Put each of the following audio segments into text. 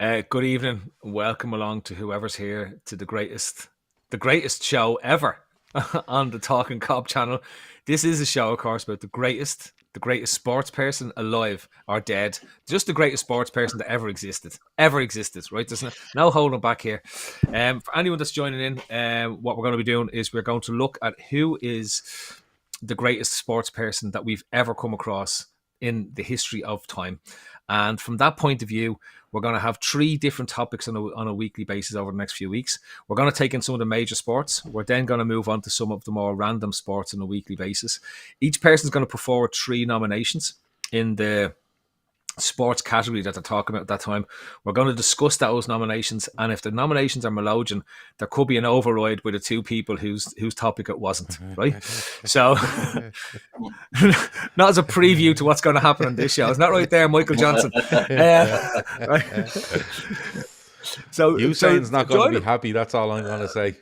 Good evening. Welcome along to whoever's here to the greatest show ever on the Talkin Kop channel. This is a show, of course, about the greatest sports person alive or dead. Just the greatest sports person that ever existed. Right? There's no holding back here. For anyone that's joining in, what we're going to be doing is we're going to look at who is the greatest sports person that we've ever come across in the history of time. And from that point of view, we're going to have three different topics on a weekly basis over the next few weeks. We're going to take in some of the major sports. We're then going to move on to some of the more random sports on a weekly basis. Each person's going to put forward three nominations in the sports category that they're talking about at that time. We're going to discuss those nominations, and if the nominations are Melogian, there could be an override with the two people whose topic it wasn't, right? So not as a preview to what's going to happen on this show. It's not right there, Michael Johnson. Right. So Usain's not going to be happy. That's all I'm going to say.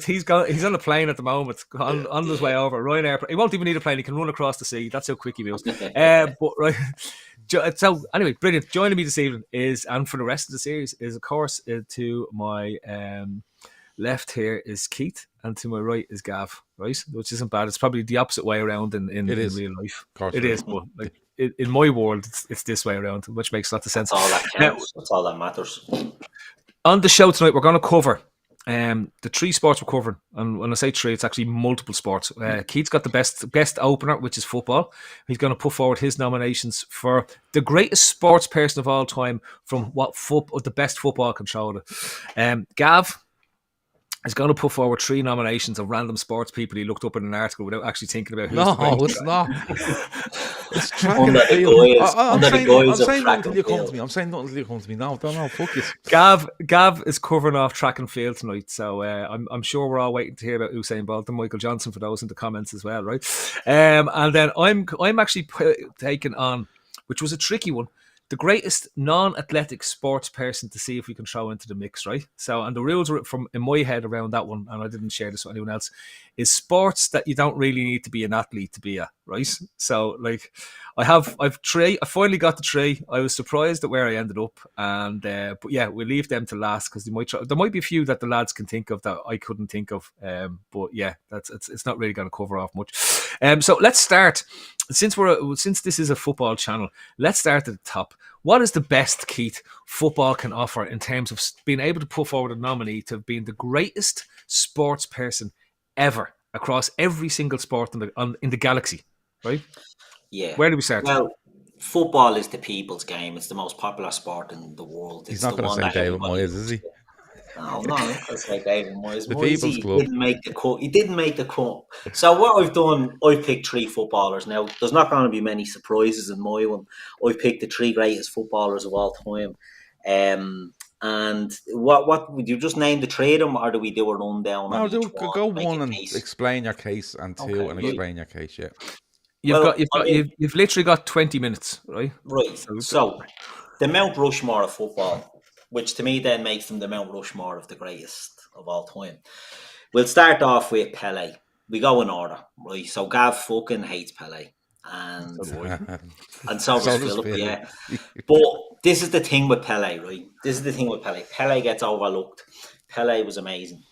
He's on a plane at the moment, on his way over. Ryanair. He won't even need a plane. He can run across the sea. That's how quick he moves. But right. So anyway, brilliant. Joining me this evening and for the rest of the series is, of course, to my left here is Keith, and to my right is Gav. Right, which isn't bad. It's probably the opposite way around in real life. Of course it is, but like in my world, it's this way around, which makes lots of sense. That's all that counts. That's all that matters. On the show tonight, we're going to cover the three sports we're covering, and when I say three, it's actually multiple sports. Keith's got the best opener, which is football. He's going to put forward his nominations for the greatest sports person of all time from the best football controller. Gav is going to put forward three nominations of random sports people he looked up in an article without actually thinking about who's No, it's not. It's track and field. I'm saying nothing until you come to me. I'm saying nothing until you come to me. No, fuck it. Gav is covering off track and field tonight, so I'm sure we're all waiting to hear about Usain Bolt and Michael Johnson for those in the comments as well, right? And then I'm actually taking on, which was a tricky one, the greatest non-athletic sports person to see if we can throw into the mix, right? So, and the rules were from in my head around that one, and I didn't share this with anyone else, is sports that you don't really need to be an athlete to be at, right? So, like, I've three. I finally got the three. I was surprised at where I ended up, and but yeah, we'll leave them to last because there might be a few that the lads can think of that I couldn't think of. But yeah, it's not really going to cover off much. So let's start. Since this is a football channel, let's start at the top. What is the best, Keith, football can offer in terms of being able to put forward a nominee to being the greatest sports person ever across every single sport in the galaxy, right? Yeah. Where do we start? Well, football is the people's game. It's the most popular sport in the world. He's not going to say David Moyes, is he? No, I'm not going to say David Moyes. The People's Club. Didn't make the cut. He didn't make the cut. So what I've done, I've picked three footballers. Now, there's not going to be many surprises in my one. I've picked the three greatest footballers of all time. And what would you just name the three of them, or do we do a rundown? No, go one and explain your case, and two and explain your case. Yeah. You've literally got 20 minutes, right? Right. So the Mount Rushmore of football, which to me then makes them the Mount Rushmore of the greatest of all time. We'll start off with Pele. We go in order, right? So Gav fucking hates Pele. And so does Philip, yeah. But this is the thing with Pele, right? Pele gets overlooked. Pele was amazing.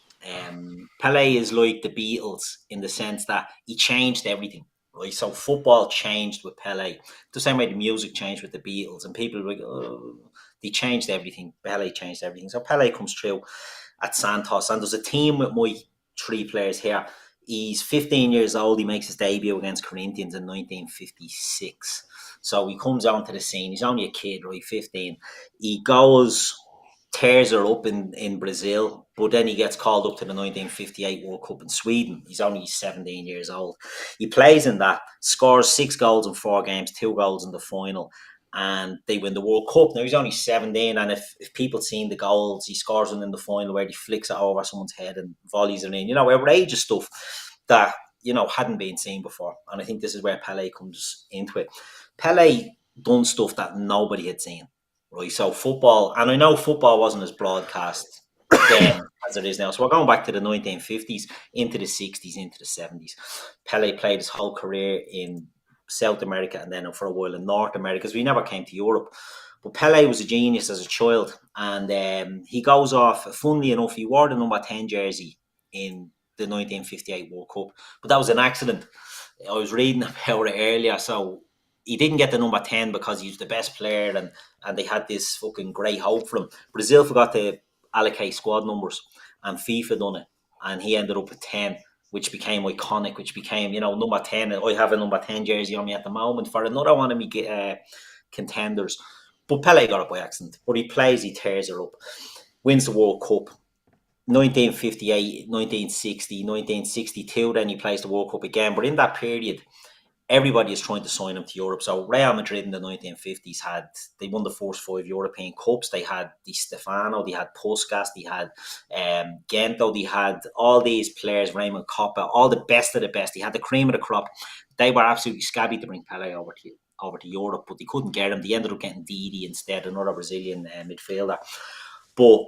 Pele is like the Beatles in the sense that he changed everything. Right, so football changed with Pele, the same way the music changed with the Beatles, and people were like, oh, they changed everything. Pele changed everything. So Pele comes through at Santos, and there's a team with my three players here. He's 15 years old. He makes his debut against Corinthians in 1956. So he comes onto the scene. He's only a kid, right? 15. He tears her up in Brazil, but then he gets called up to the 1958 World Cup in Sweden. He's only 17 years old. He plays in that, scores 6 goals in 4 games, 2 goals in the final, and they win the World Cup. Now, he's only 17, and if people seen the goals, he scores one in the final where he flicks it over someone's head and volleys it in. You know, outrageous stuff that, you know, hadn't been seen before. And I think this is where Pele comes into it. Pele done stuff that nobody had seen. Right, so football, and I know football wasn't as broadcast then as it is now. So we're going back to the 1950s, into the 60s, into the 70s. Pele played his whole career in South America and then for a while in North America, because we never came to Europe. But Pele was a genius as a child, and he goes off. Funnily enough, he wore the number 10 jersey in the 1958 World Cup, but that was an accident. I was reading about it earlier, so he didn't get the number 10 because he was the best player, and they had this fucking great hope for him. Brazil forgot to allocate squad numbers, and FIFA done it, and he ended up with 10, which became iconic, which became, number 10. I have a number 10 jersey on me at the moment for another one of me contenders. But Pele got it by accident. But he plays, he tears it up. Wins the World Cup. 1958, 1960, 1962, then he plays the World Cup again. But in that period, everybody is trying to sign him to Europe. So Real Madrid in the 1950s they won the first 5 European Cups. They had Di Stefano, they had Puskas, they had Gento, they had all these players, Raymond Coppa, all the best of the best. They had the cream of the crop. They were absolutely scabby to bring Pele over to Europe, but they couldn't get him. They ended up getting Didi instead, another Brazilian midfielder. But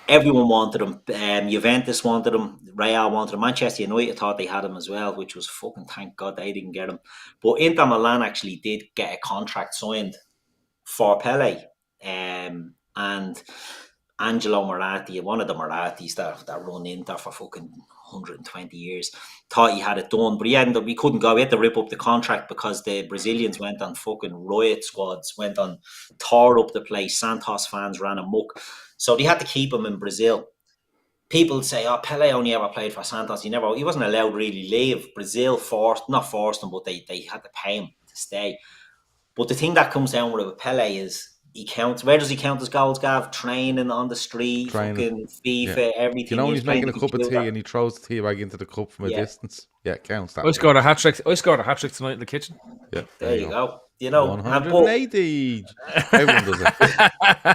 everyone wanted him. Juventus wanted him. Real wanted him. Manchester United thought they had him as well, which was fucking thank God they didn't get him. But Inter Milan actually did get a contract signed for Pele. And Angelo Moratti, one of the Morattis that run Inter for fucking 120 years, thought he had it done, but he couldn't go. He had to rip up the contract because the Brazilians went on fucking riot squads, tore up the place. Santos fans ran amok. So they had to keep him in Brazil. People say, "Oh, Pele only ever played for Santos. He wasn't allowed to really leave Brazil. Not forced him, but they had to pay him to stay." But the thing that comes down with Pele is he counts. Where does he count his goals, Gav? Training on the street, fucking FIFA, everything. He's making a cup of tea and he throws the tea bag into the cup from a distance. Yeah, it counts that. I scored a hat trick. Tonight in the kitchen. Yeah, there you go. 180. Everyone does it.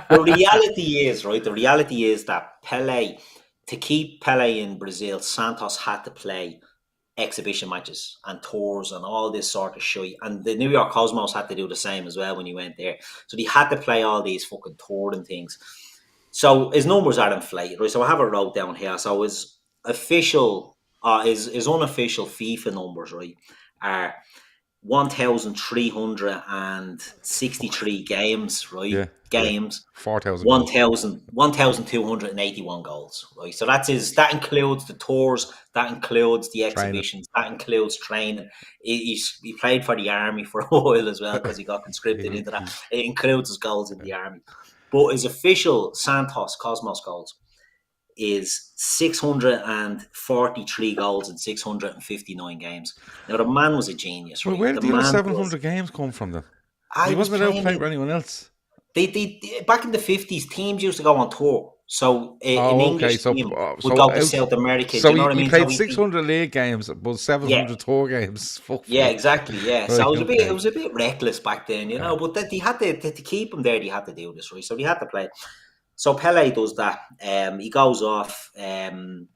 The reality is that Pele, to keep Pele in Brazil, Santos had to play exhibition matches and tours and all this sort of shit. And the New York Cosmos had to do the same as well when he went there. So they had to play all these fucking touring things. So his numbers are inflated, right? So I have it wrote down here. So his official, his unofficial FIFA numbers, right, are 1,363 games, right? Yeah, games. 4,000. 1,281 goals, right? So that includes the tours, that includes the exhibitions, that includes training. He played for the army for a while as well because he got conscripted into that. It includes his goals in the army. But his official Santos Cosmos goals is 643 goals in 659 games. Now, the man was a genius, right? Well, where did the other 700 games come from then? He wasn't allowed to play for anyone else. They back in the 50s, teams used to go on tour. So an English team would go to South America. So you know what I mean? He played 600 league games, but 700 tour games. Yeah, exactly. Yeah, so it was a bit reckless back then, you know. But they had to keep him there. They had to do this, right? So they had to play. So Pele does that. He goes off,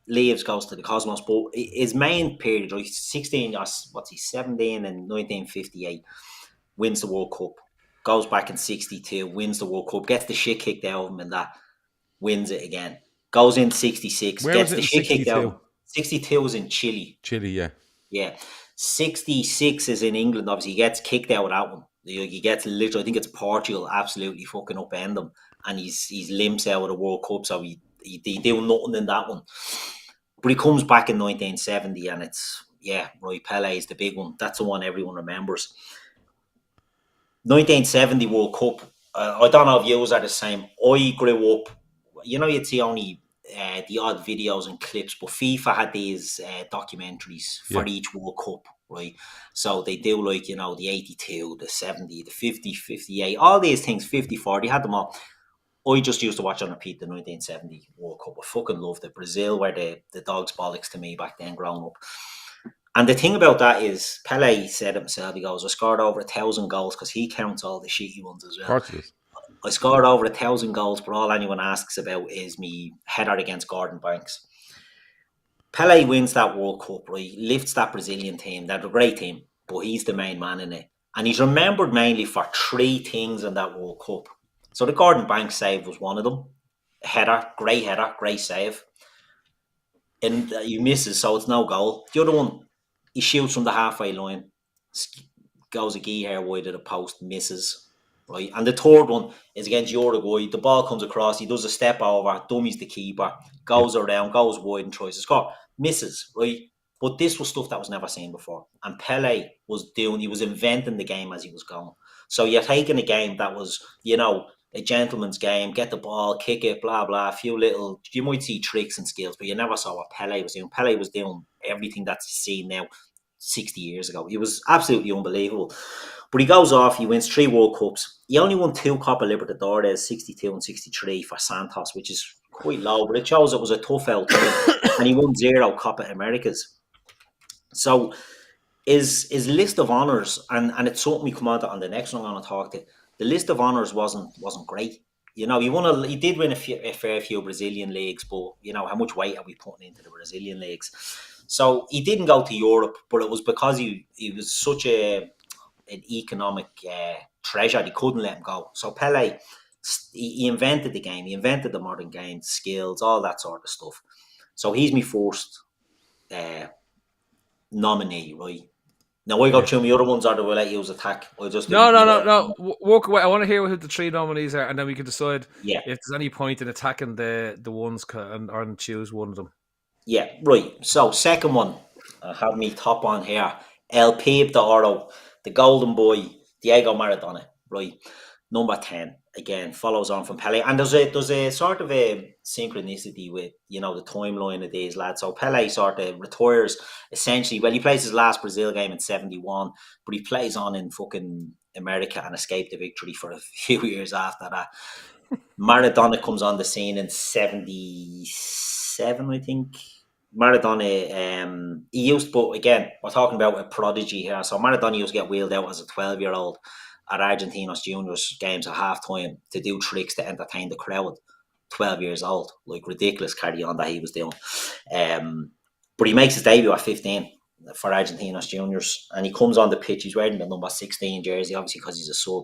leaves, goes to the Cosmos. But his main period, right, 17 in 1958, wins the World Cup. Goes back in 62, wins the World Cup, gets the shit kicked out of him and that, wins it again. Goes in 66, gets the shit kicked out. 62 was in Chile. Chile, yeah. Yeah. 66 is in England, obviously. He gets kicked out of that one. He gets literally, I think it's Portugal, absolutely fucking upend him. And he's limps out of the World Cup, so he do nothing in that one. But he comes back in 1970 and it's, Pele is the big one. That's the one everyone remembers. 1970 World Cup. I don't know if you are the same. I grew up, you'd see only the odd videos and clips, but FIFA had these documentaries for each World Cup, right? So they do the 82, the 70, the 50, 58, all these things, 54, they had them all. I just used to watch on repeat the 1970 World Cup. I fucking loved it. Brazil were the dog's bollocks to me back then growing up. And the thing about that is, Pele said himself, he goes, I scored over 1,000 goals, because he counts all the shitty ones as well. I scored over 1,000 goals, but all anyone asks about is me header against Gordon Banks. Pele wins that World Cup, right? Lifts that Brazilian team. They're a great team, but he's the main man in it. And he's remembered mainly for 3 things in that World Cup. So the Gordon Banks save was one of them. Header, great save. And he misses, so it's no goal. The other one, he shoots from the halfway line, goes a gee hair wide of the post, misses. right? And the third one is against Uruguay. The ball comes across, he does a step over, dummies the keeper, goes around, goes wide and tries to score. Misses, right? But this was stuff that was never seen before. And Pele he was inventing the game as he was going. So you're taking a game that was, a gentleman's game, get the ball, kick it, blah, blah, a few little, you might see tricks and skills, but you never saw what Pele was doing. Pele was doing everything that's seen now 60 years ago. It was absolutely unbelievable. But he goes off, he wins 3 World Cups. He only won 2 Copa Libertadores, 62 and 63 for Santos, which is quite low, but it shows it was a tough out team. And he won 0 Copa Americas. So his list of honours, and it's something we come on the next one I'm going to talk to, the list of honours wasn't great. He did win a fair few Brazilian leagues, but how much weight are we putting into the Brazilian leagues? So he didn't go to Europe, but it was because he was such an economic treasure. He couldn't let him go. So Pele, he invented the game. He invented the modern game, skills, all that sort of stuff. So he's my first nominee, right? Now I go through my other ones, or do I let you attack? No. Walk away. I want to hear who the 3 nominees are, and then we can decide if there's any point in attacking the ones and choose one of them. Yeah, right. So second one, I have me top on here. El Pibe de Oro, the golden boy, Diego Maradona, right? Number 10, again, follows on from Pele. And there's a sort of a synchronicity with, the timeline of these lads. So Pele sort of retires, essentially. Well, he plays his last Brazil game in 71, but he plays on in fucking America and escaped the victory for a few years after that. Maradona comes on the scene in 77, I think. Maradona, but again, we're talking about a prodigy here. So Maradona used to get wheeled out as a 12-year-old at Argentinos Juniors games at halftime to do tricks to entertain the crowd. 12 years old, like ridiculous carry on that he was doing. But he makes his debut at 15 for Argentinos Juniors, and he comes on the pitch. He's wearing the number 16 jersey, obviously because he's a sub.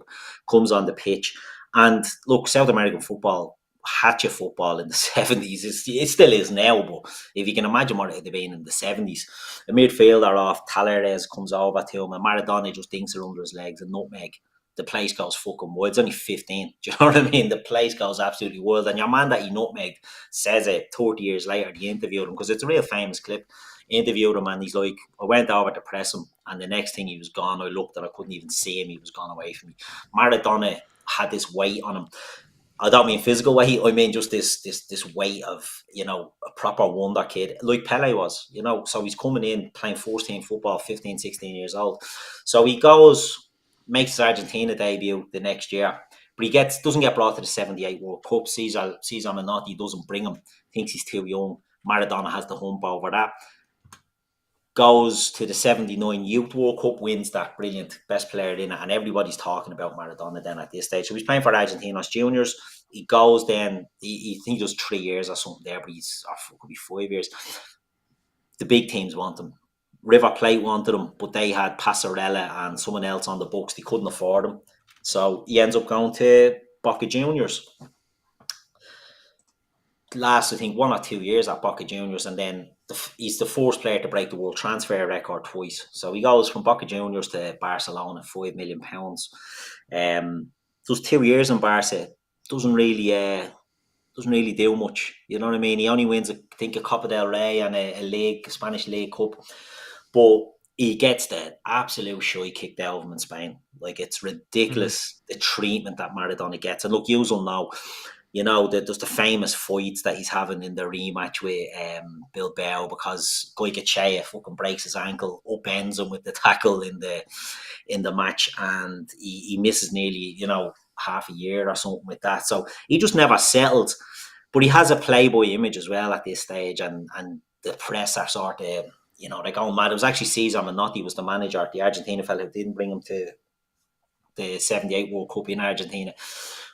Comes on the pitch, and look, South American football, hatchet football in the 70s, it still is now, but if you can imagine what it would have been in the 70s, a midfielder off Talleres comes over to him, and Maradona just dinks her under his legs and nutmeg. The place goes fucking wild. It's only 15. Do you know what I mean? The place goes absolutely wild. And your man that he nutmegged says it 30 years later. They interviewed him, because it's a real famous clip. Interviewed him, and he's like, I went over to press him, and the next thing he was gone. I looked and I couldn't even see him. He was gone away from me. Maradona had this weight on him. I don't mean physical weight. I mean just this weight of, a proper wonder kid, like Pele was, So he's coming in playing first team football, 15, 16 years old. So he makes his Argentina debut the next year, but he doesn't get brought to the 78 World Cup. Cesar Menotti doesn't bring him, thinks he's too young. Maradona has the hump over that. Goes to the 79 Youth World Cup, wins that, brilliant, best player in it, and everybody's talking about Maradona then at this stage. So he's playing for Argentinos Juniors. He goes then, he does 3 years or something there, but it could be 5 years. The big teams want him. River Plate wanted him, but they had Passarella and someone else on the books. They couldn't afford him. So he ends up going to Boca Juniors. Last, I think, 1 or 2 years at Boca Juniors, and then he's the first player to break the world transfer record twice. So he goes from Boca Juniors to Barcelona, £5 million. Those 2 years in Barca doesn't really do much. You know what I mean? He only wins, I think, a Copa del Rey and a Spanish League Cup, but he gets the absolute shy kicked out of him in Spain. Like, it's ridiculous, the treatment that Maradona gets. And look, you'll know. There's the famous fights that he's having in the rematch with Bilbao, because Goycochea fucking breaks his ankle, upends him with the tackle in the match, and he misses nearly, half a year or something with that. So he just never settled. But he has a playboy image as well at this stage, and the press are sort of, they're going mad. It was actually Cesar Menotti was the manager, the Argentina fella who didn't bring him to the 78 World Cup in Argentina.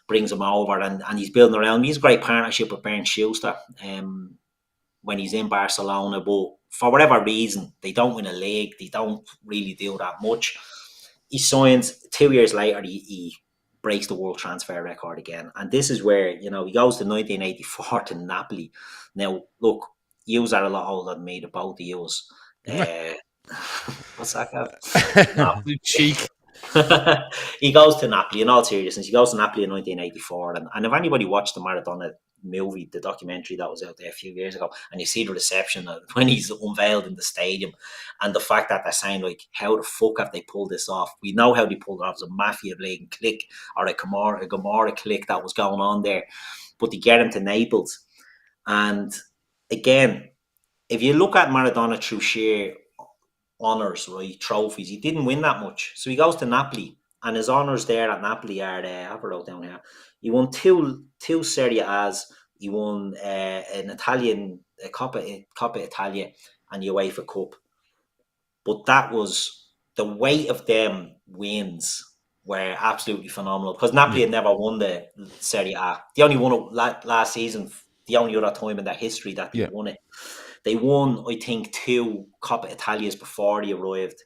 Brings him over, and he's building around. He's a great partnership with Bernd Schuster when he's in Barcelona, but for whatever reason, they don't win a league. They don't really do that much. He signs 2 years later. He breaks the world transfer record again, and this is where he goes to 1984 to Napoli. Now, look, yous are a lot older than me. The both of yous. What's that? No, cheek. He goes to Napoli, in all seriousness. He goes to Napoli in 1984. And if anybody watched the Maradona movie, the documentary that was out there a few years ago, and you see the reception when he's unveiled in the stadium, and the fact that they're saying, like, how the fuck have they pulled this off? We know how they pulled it off. It was a mafia-laden clique, or a Gomorrah clique that was going on there. But they get him to Naples. And again, if you look at Maradona through sheer honours, right, trophies, he didn't win that much. So he goes to Napoli, and his honours there at Napoli are, I have it wrote down here, he won two Serie A's, he won an Italian Coppa Italia, and the UEFA Cup. But that was, the weight of them wins were absolutely phenomenal, because Napoli had never won the Serie A. They only won it last season, the only other time in their history that they won it. They won, I think, 2 Coppa Italias before they arrived.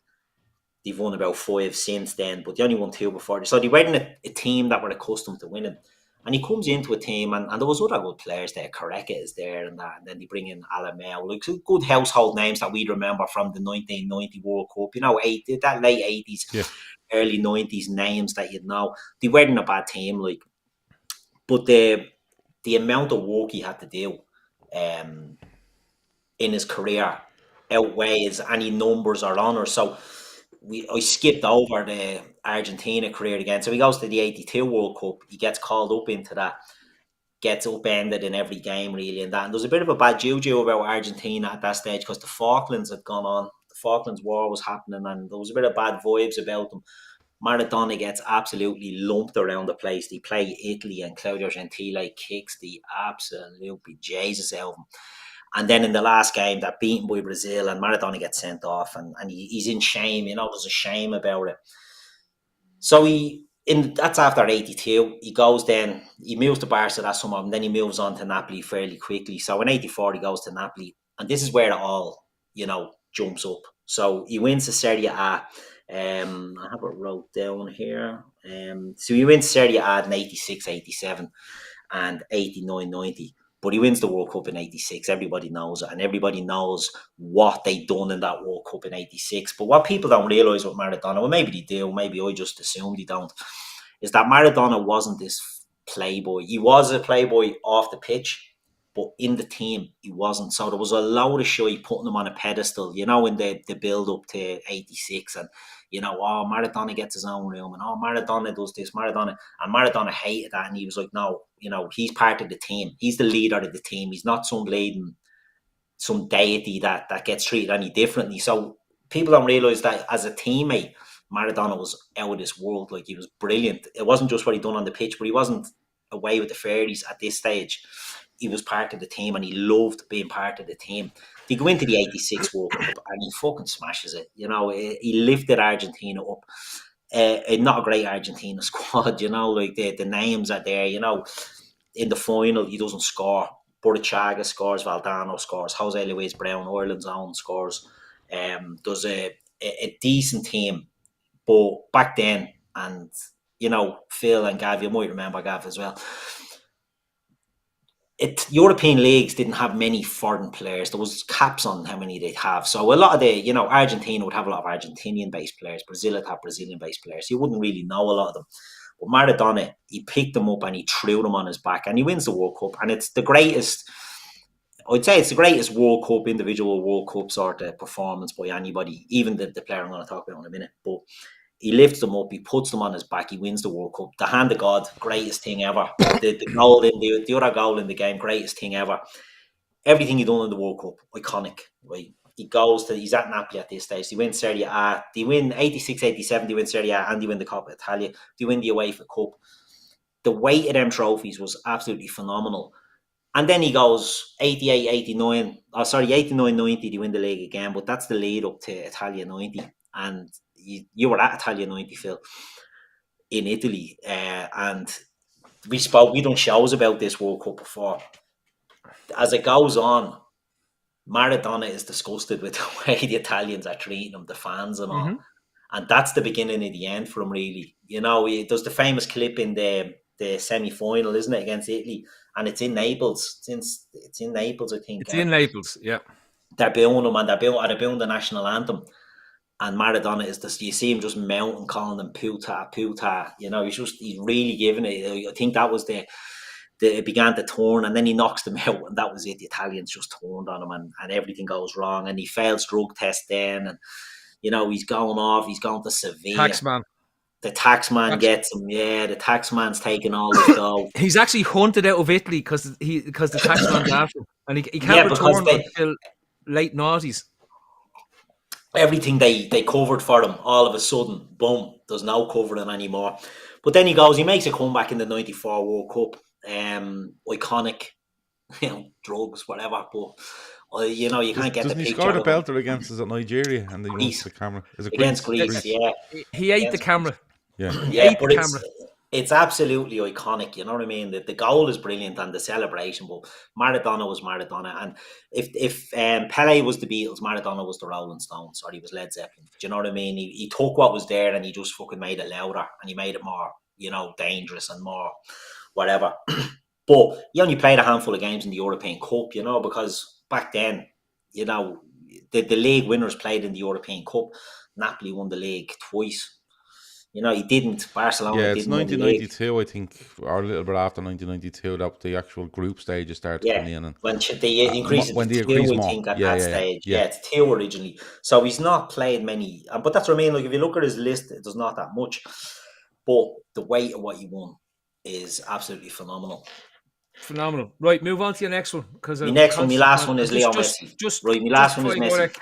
They've won about 5 since then, but they only won 2 before. So they weren't a team that were accustomed to winning. And he comes into a team, and there was other good players there. Correca is there, and then they bring in Alamel, like good household names that we remember from the 1990 World Cup. You know, that late 80s, early 90s names that you'd know. They weren't a bad team, like, but the amount of work he had to do in his career outweighs any numbers or honours. So I skipped over the Argentina career again. So he goes to the 82 World Cup. He gets called up into that, gets upended in every game, really. And there was a bit of a bad juju about Argentina at that stage, because the Falklands had gone on. The Falklands War was happening, and there was a bit of bad vibes about them. Maradona gets absolutely lumped around the place. They play Italy, and Claudio Gentile kicks the absolute Jesus out of him. And then in the last game, they're beaten by Brazil, and Maradona gets sent off, and he's in shame. You know, there's a shame about it. So that's after 82. He goes then, he moves to Barca that summer, and then he moves on to Napoli fairly quickly. So in 84, he goes to Napoli, and this is where it all, jumps up. So he wins the Serie A. I have it wrote down here. So he wins Serie A in 86, 87, and 89, 90. But he wins the World Cup in 86. Everybody knows it, and everybody knows what they done in that World Cup in 86. But what people don't realise with Maradona, well, maybe they do, maybe I just assume they don't, is that Maradona wasn't this playboy. He was a playboy off the pitch, but in the team, he wasn't. So there was a load of shy putting him on a pedestal, in the build-up to 86. And, Maradona gets his own room, and, Maradona does this, Maradona. And Maradona hated that, and he was like, no, he's part of the team. He's the leader of the team. He's not some deity that gets treated any differently. So people don't realise that as a teammate, Maradona was out of this world. Like, he was brilliant. It wasn't just what he done on the pitch, but he wasn't away with the fairies at this stage. He was part of the team, and he loved being part of the team. They go into the 86 World Cup, and he fucking smashes it. He lifted Argentina up. Not a great Argentina squad, like the names are there, in the final, he doesn't score. Burruchaga scores, Valdano scores, Jose Luis Brown, Ireland's own, scores. There's a decent team. But back then, and, Phil and Gav, you might remember Gav as well, European leagues didn't have many foreign players. There was caps on how many they'd have. So a lot of the, Argentina would have a lot of Argentinian-based players. Brazil would have Brazilian-based players. You wouldn't really know a lot of them. But Maradona, he picked them up and he threw them on his back, and he wins the World Cup. And it's the greatest, I'd say it's the greatest World Cup, individual World Cup sort of performance by anybody, even the player I'm going to talk about in a minute. But he lifts them up, he puts them on his back, he wins the World Cup. The hand of God, greatest thing ever. The goal in the other goal in the game, greatest thing ever. Everything he done in the World Cup, iconic. Right? He's at Napoli at this stage. They win Serie A. They win 86, 87, they win Serie A, and they win the Coppa Italia. They win the UEFA Cup. The weight of them trophies was absolutely phenomenal. And then he goes 88, 89, 90, they win the league again, but that's the lead up to Italia 90. And you were at Italia 90, Phil, in Italy, and we done shows about this World Cup before. As it goes on, Maradona is disgusted with the way the Italians are treating him, the fans and all, and that's the beginning of the end for him, really. There's the famous clip in the semi-final, isn't it, against Italy, and it's in Naples. It's in Naples, I think. It's in Naples, yeah. They're booing him, and they're booing the national anthem. And Maradona is this. You see him just mounting, calling them puta, puta. He's really giving it. I think that was it began to turn, and then he knocks them out, and that was it. The Italians just turned on him, and everything goes wrong, and he fails drug test then, and he's going off. He's going to Sevilla. Taxman. The taxman gets him. Yeah, the taxman's taking all his dough. He's actually hunted out of Italy because the taxman's after him, and he can't return until late noughties. Everything they covered for him, all of a sudden, boom, there's no covering anymore. But then he makes a comeback in the '94 World Cup. Iconic, drugs, whatever. But you can't get the picture. He scored a belter against us at Nigeria, and they used the camera. Is it against Greece? Yeah, he ate the camera. Yeah, but it's absolutely iconic. You know what I mean? The goal is brilliant and the celebration. But Maradona was Maradona, and if Pele was the Beatles, Maradona was the Rolling Stones, or he was Led Zeppelin. Do you know what I mean? He took what was there and he just fucking made it louder, and he made it more, dangerous and more whatever. But he only played a handful of games in the European Cup, because back then, the league winners played in the European Cup. Napoli won the league twice. He didn't. Barcelona didn't. Yeah, it's 1992, I think, or a little bit after 1992, that the actual group stages started coming in. And, when they increased it to two, I think, at that stage. Yeah, it's two originally. So he's not played many. But that's what I mean. Like, if you look at his list, there's not that much. But the weight of what he won is absolutely phenomenal. Phenomenal. Right, move on to your next one. Because my last one is Leo Messi. My last one is Messi.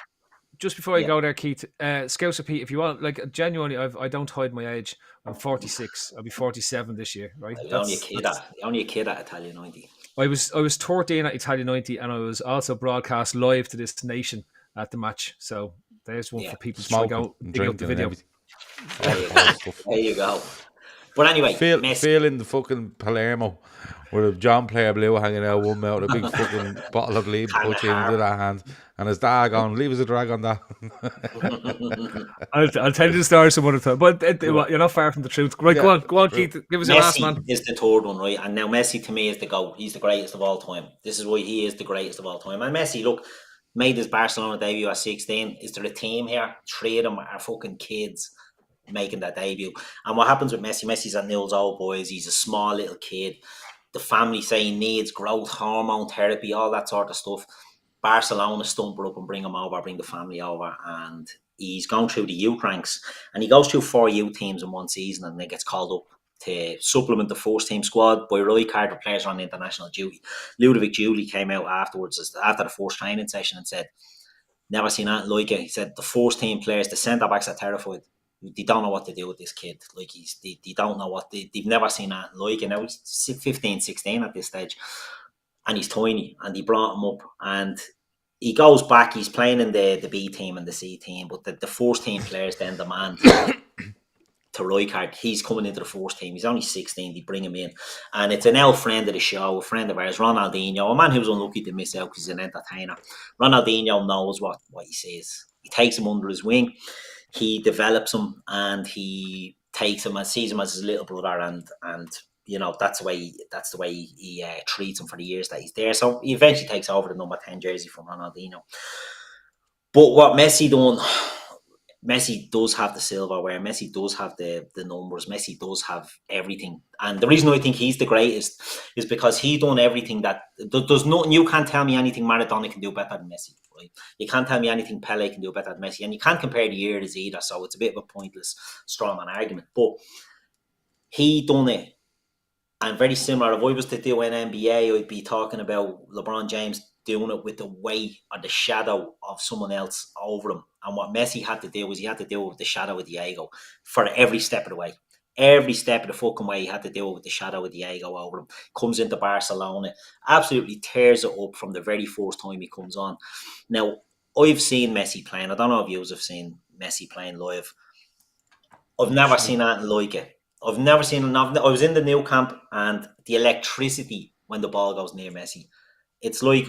Just before you go there, Keith, Scouser Pete, if you want, like, genuinely, I don't hide my age. I'm 46. I'll be 47 this year, right? You're only a kid at Italia 90. I was 13 at Italia 90, and I was also broadcast live to this nation at the match. So there's one for people to go dig up the video. There you go. But anyway, feel in the fucking Palermo with a John Player Blue hanging out one mouth, a big fucking bottle of lead put into that hand, and his dad going, leave us a drag on that. I'll tell you the story some other time, but you're not far from the truth. Right, go on, Keith, give us your last man. Messi is the third one, right? And now Messi to me is the GOAT. He's the greatest of all time. This is why he is the greatest of all time. And Messi, look, made his Barcelona debut at 16. Is there a team here? 3 of them are fucking kids making that debut. And what happens with Messi's at Nils Old Boys. He's a small little kid. The family say he needs growth hormone therapy, all that sort of stuff. Barcelona stump her up and bring him over, bring the family over, and he's gone through the youth ranks, and he goes through 4 youth teams in one season, and then gets called up to supplement the first team squad by Rijkaard, the players on international duty. Ludovic Giuly came out afterwards, after the first training session, and said, never seen anything like it. He said the first team players, the centre backs are terrified. They don't know what to do with this kid. Like, they don't know what they've never seen anything like it. Now he's 15, 16 at this stage, and he's tiny, and he brought him up, and he goes back. He's playing in the B team and the C team, but the first team players then demand to Rijkaard. He's coming into the first team. He's only 16. They bring him in, and it's an old friend of the show, a friend of ours, Ronaldinho, a man who's unlucky to miss out because he's an entertainer. Ronaldinho knows what he says. He takes him under his wing. He develops him, and he takes him and sees him as his little brother, and that's the way he treats him for the years that he's there. So he eventually takes over the number 10 jersey from Ronaldinho. But what Messi done, Messi does have the silverware. Messi does have the numbers. Messi does have everything. And the reason I think he's the greatest is because he done everything that there's nothing. You can't tell me anything Maradona can do better than Messi. Right? You can't tell me anything Pele can do better than Messi, and you can't compare the years either. So it's a bit of a pointless strawman argument. But he done it. And very similar, if I was to do an NBA, I'd be talking about LeBron James doing it with the weight or the shadow of someone else over him. And what Messi had to do was he had to deal with the shadow of Diego for every step of the way. Every step of the fucking way, he had to deal with the shadow of Diego over him. Comes into Barcelona, absolutely tears it up from the very first time he comes on. Now, I've seen Messi playing. I don't know if you have seen Messi playing live. I've never seen anything like it. I've never seen. I was in the new camp, and the electricity when the ball goes near Messi. It's like,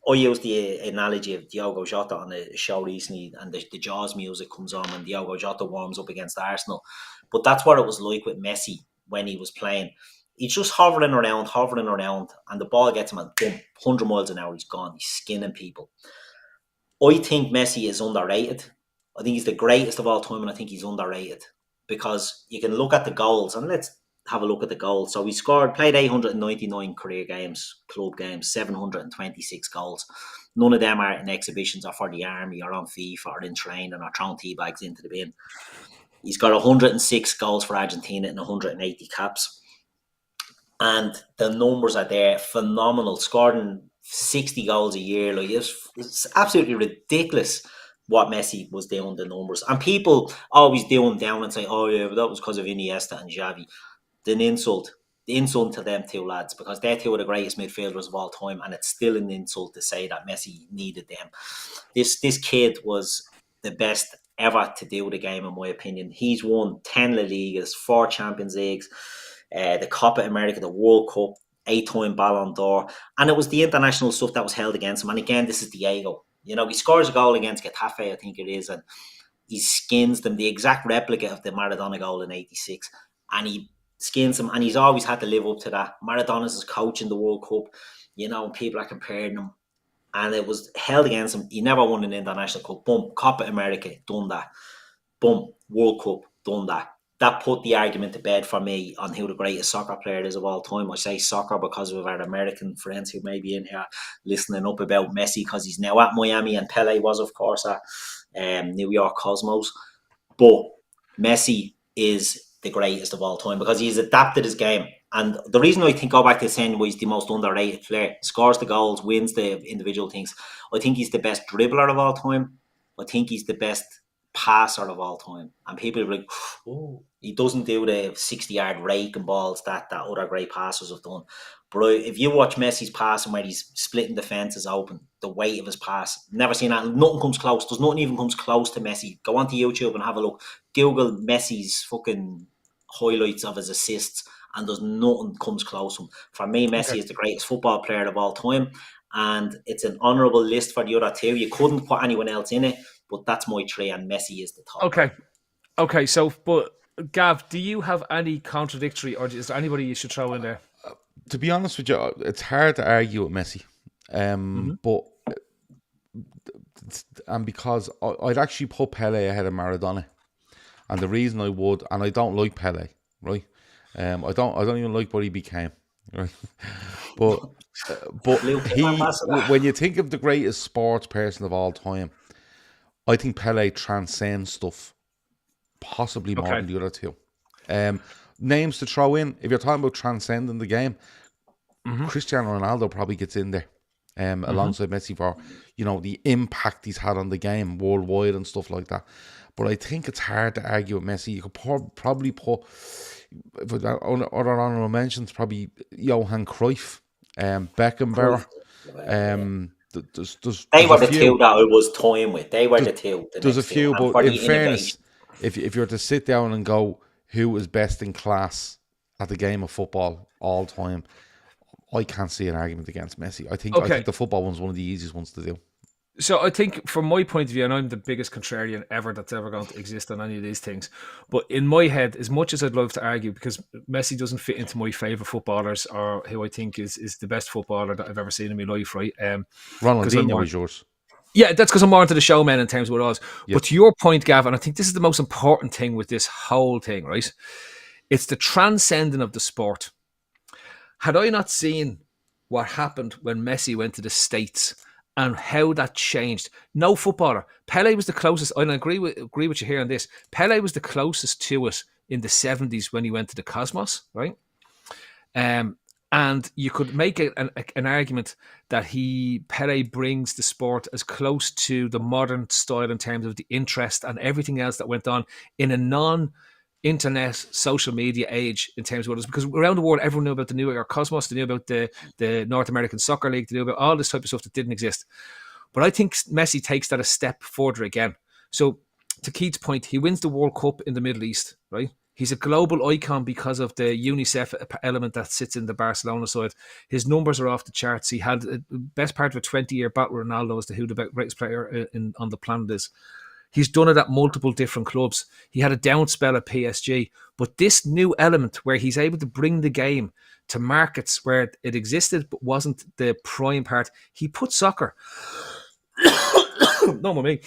I used the analogy of Diogo Jota on a show recently, and the Jaws music comes on when Diogo Jota warms up against Arsenal. But that's what it was like with Messi when he was playing. He's just hovering around, and the ball gets him, and boom, 100 miles an hour, he's gone. He's skinning people. I think Messi is underrated. I think he's the greatest of all time, and I think he's underrated because you can look at the goals, and let's have a look at the goals. So he played 899 career games, club games, 726 goals. None of them are in exhibitions or for the army or on FIFA or in training or throwing tea bags into the bin. He's got 106 goals for Argentina and 180 caps. And the numbers are there, phenomenal, scoring 60 goals a year. Like it's absolutely ridiculous what Messi was doing, the numbers. And people always doing down and say, oh yeah, but that was because of Iniesta and Xavi. The insult to them two lads, because they're two of the greatest midfielders of all time, and it's still an insult to say that Messi needed them. This kid was the best ever to do the game, in my opinion. He's won 10 La Ligas, 4 Champions Leagues, the Copa America, the World Cup, 8-time Ballon d'Or, and it was the international stuff that was held against him. And again, this is Diego. You know, he scores a goal against Getafe, I think it is, and he skins them, the exact replica of the Maradona goal in '86, and he skins him, and he's always had to live up to that. Maradona's his coach in the World Cup, you know, people are comparing him, and it was held against him. He never won an international cup. Boom, Copa America, done that. Boom, World Cup, done that. That put the argument to bed for me on who the greatest soccer player is of all time. I say soccer because of our American friends who may be in here listening up about Messi because he's now at Miami, and Pele was, of course, at New York Cosmos. But Messi is the greatest of all time because he's adapted his game. And the reason I think, go back to saying why he's the most underrated player, scores the goals, wins the individual things. I think he's the best dribbler of all time. I think he's the best passer of all time. And people are like, oh, he doesn't do the 60-yard rake and balls that other great passers have done. But if you watch Messi's passing where he's splitting defences open, the weight of his pass, never seen that. Nothing comes close. There's nothing even comes close to Messi. Go onto YouTube and have a look. Google Messi's fucking highlights of his assists, and there's nothing comes close to him. For me, Messi is the greatest football player of all time, and it's an honourable list for the other two. You couldn't put anyone else in it, but that's my 3, and Messi is the top. Okay. So, but Gav, do you have any contradictory, or is there anybody you should throw in there? To be honest with you, it's hard to argue with Messi, but and because I'd actually put Pele ahead of Maradona, and the reason I would, and I don't like Pele, right? I don't even like what he became, right? But he, when you think of the greatest sports person of all time, I think Pele transcends stuff, possibly more than the other two. Names to throw in, if you're talking about transcending the game, Cristiano Ronaldo probably gets in there, alongside Messi for, you know, the impact he's had on the game worldwide and stuff like that. But I think it's hard to argue with Messi. You could probably put, other honourable mentions, probably Johan Cruyff, Beckenbauer. They were the two that I was toying with. They were the two. There's a few, but in fairness, if you were to sit down and go, who is best in class at the game of football all time, I can't see an argument against Messi. I think the football one's one of the easiest ones to do. So I think from my point of view, and I'm the biggest contrarian ever that's ever going to exist on any of these things, but in my head, as much as I'd love to argue, because Messi doesn't fit into my favourite footballers or who I think is the best footballer that I've ever seen in my life, right? Ronaldinho is yours. Yeah, that's because I'm more into the showman in terms of what it was. Yep. But to your point, Gavin, I think this is the most important thing with this whole thing, right? It's the transcending of the sport. Had I not seen what happened when Messi went to the States and how that changed, no footballer. Pele was the closest, and I agree with you here on this. Pele was the closest to it in the 70s when he went to the Cosmos, right? And you could make an argument that Pele brings the sport as close to the modern style in terms of the interest and everything else that went on in a non-internet social media age in terms of what it was. Because around the world, everyone knew about the New York Cosmos, they knew about the North American Soccer League, they knew about all this type of stuff that didn't exist. But I think Messi takes that a step further again. So to Keith's point, he wins the World Cup in the Middle East, right? He's a global icon because of the UNICEF element that sits in the Barcelona side. His numbers are off the charts. He had the best part of a 20-year battle with Ronaldo as to who the greatest player on the planet is. He's done it at multiple different clubs. He had a down spell at PSG. But this new element where he's able to bring the game to markets where it existed but wasn't the prime part, he put soccer... no, me.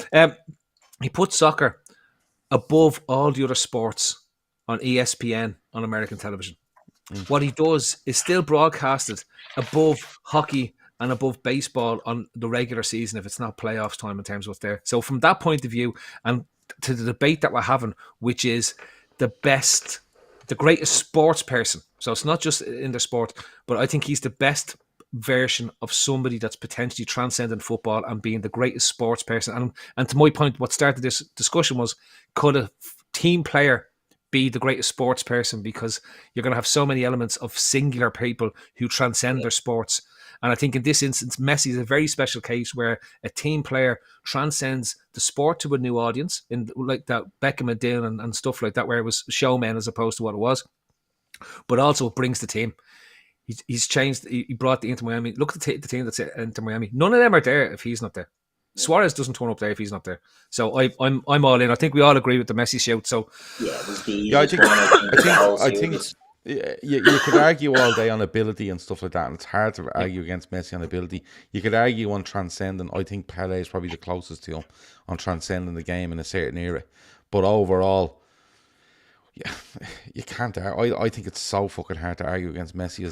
He put soccer above all the other sports on ESPN on American television. What he does is still broadcasted above hockey and above baseball on the regular season if it's not playoffs time in terms of what's there. So from that point of view, and to the debate that we're having, which is the greatest sports person. So it's not just in the sport, but I think he's the best version of somebody that's potentially transcending football and being the greatest sports person. And to my point, what started this discussion was, could a team player be the greatest sports person? Because you're going to have so many elements of singular people who transcend their sports. And I think in this instance, Messi is a very special case where a team player transcends the sport to a new audience, in like that Beckham and did and stuff like that, where it was showmen as opposed to what it was. But also it brings the team. He's changed. He brought the Inter Miami. Look at the team that's Inter Miami. None of them are there if he's not there. Suarez doesn't turn up there if he's not there. So I'm all in. I think we all agree with the Messi shout. So yeah, it was the easiest one. I think you could argue all day on ability and stuff like that, and it's hard to argue against Messi on ability. You could argue on transcending. I think Pele is probably the closest to him on transcending the game in a certain era. But overall, yeah, you can't. I think it's so fucking hard to argue against Messi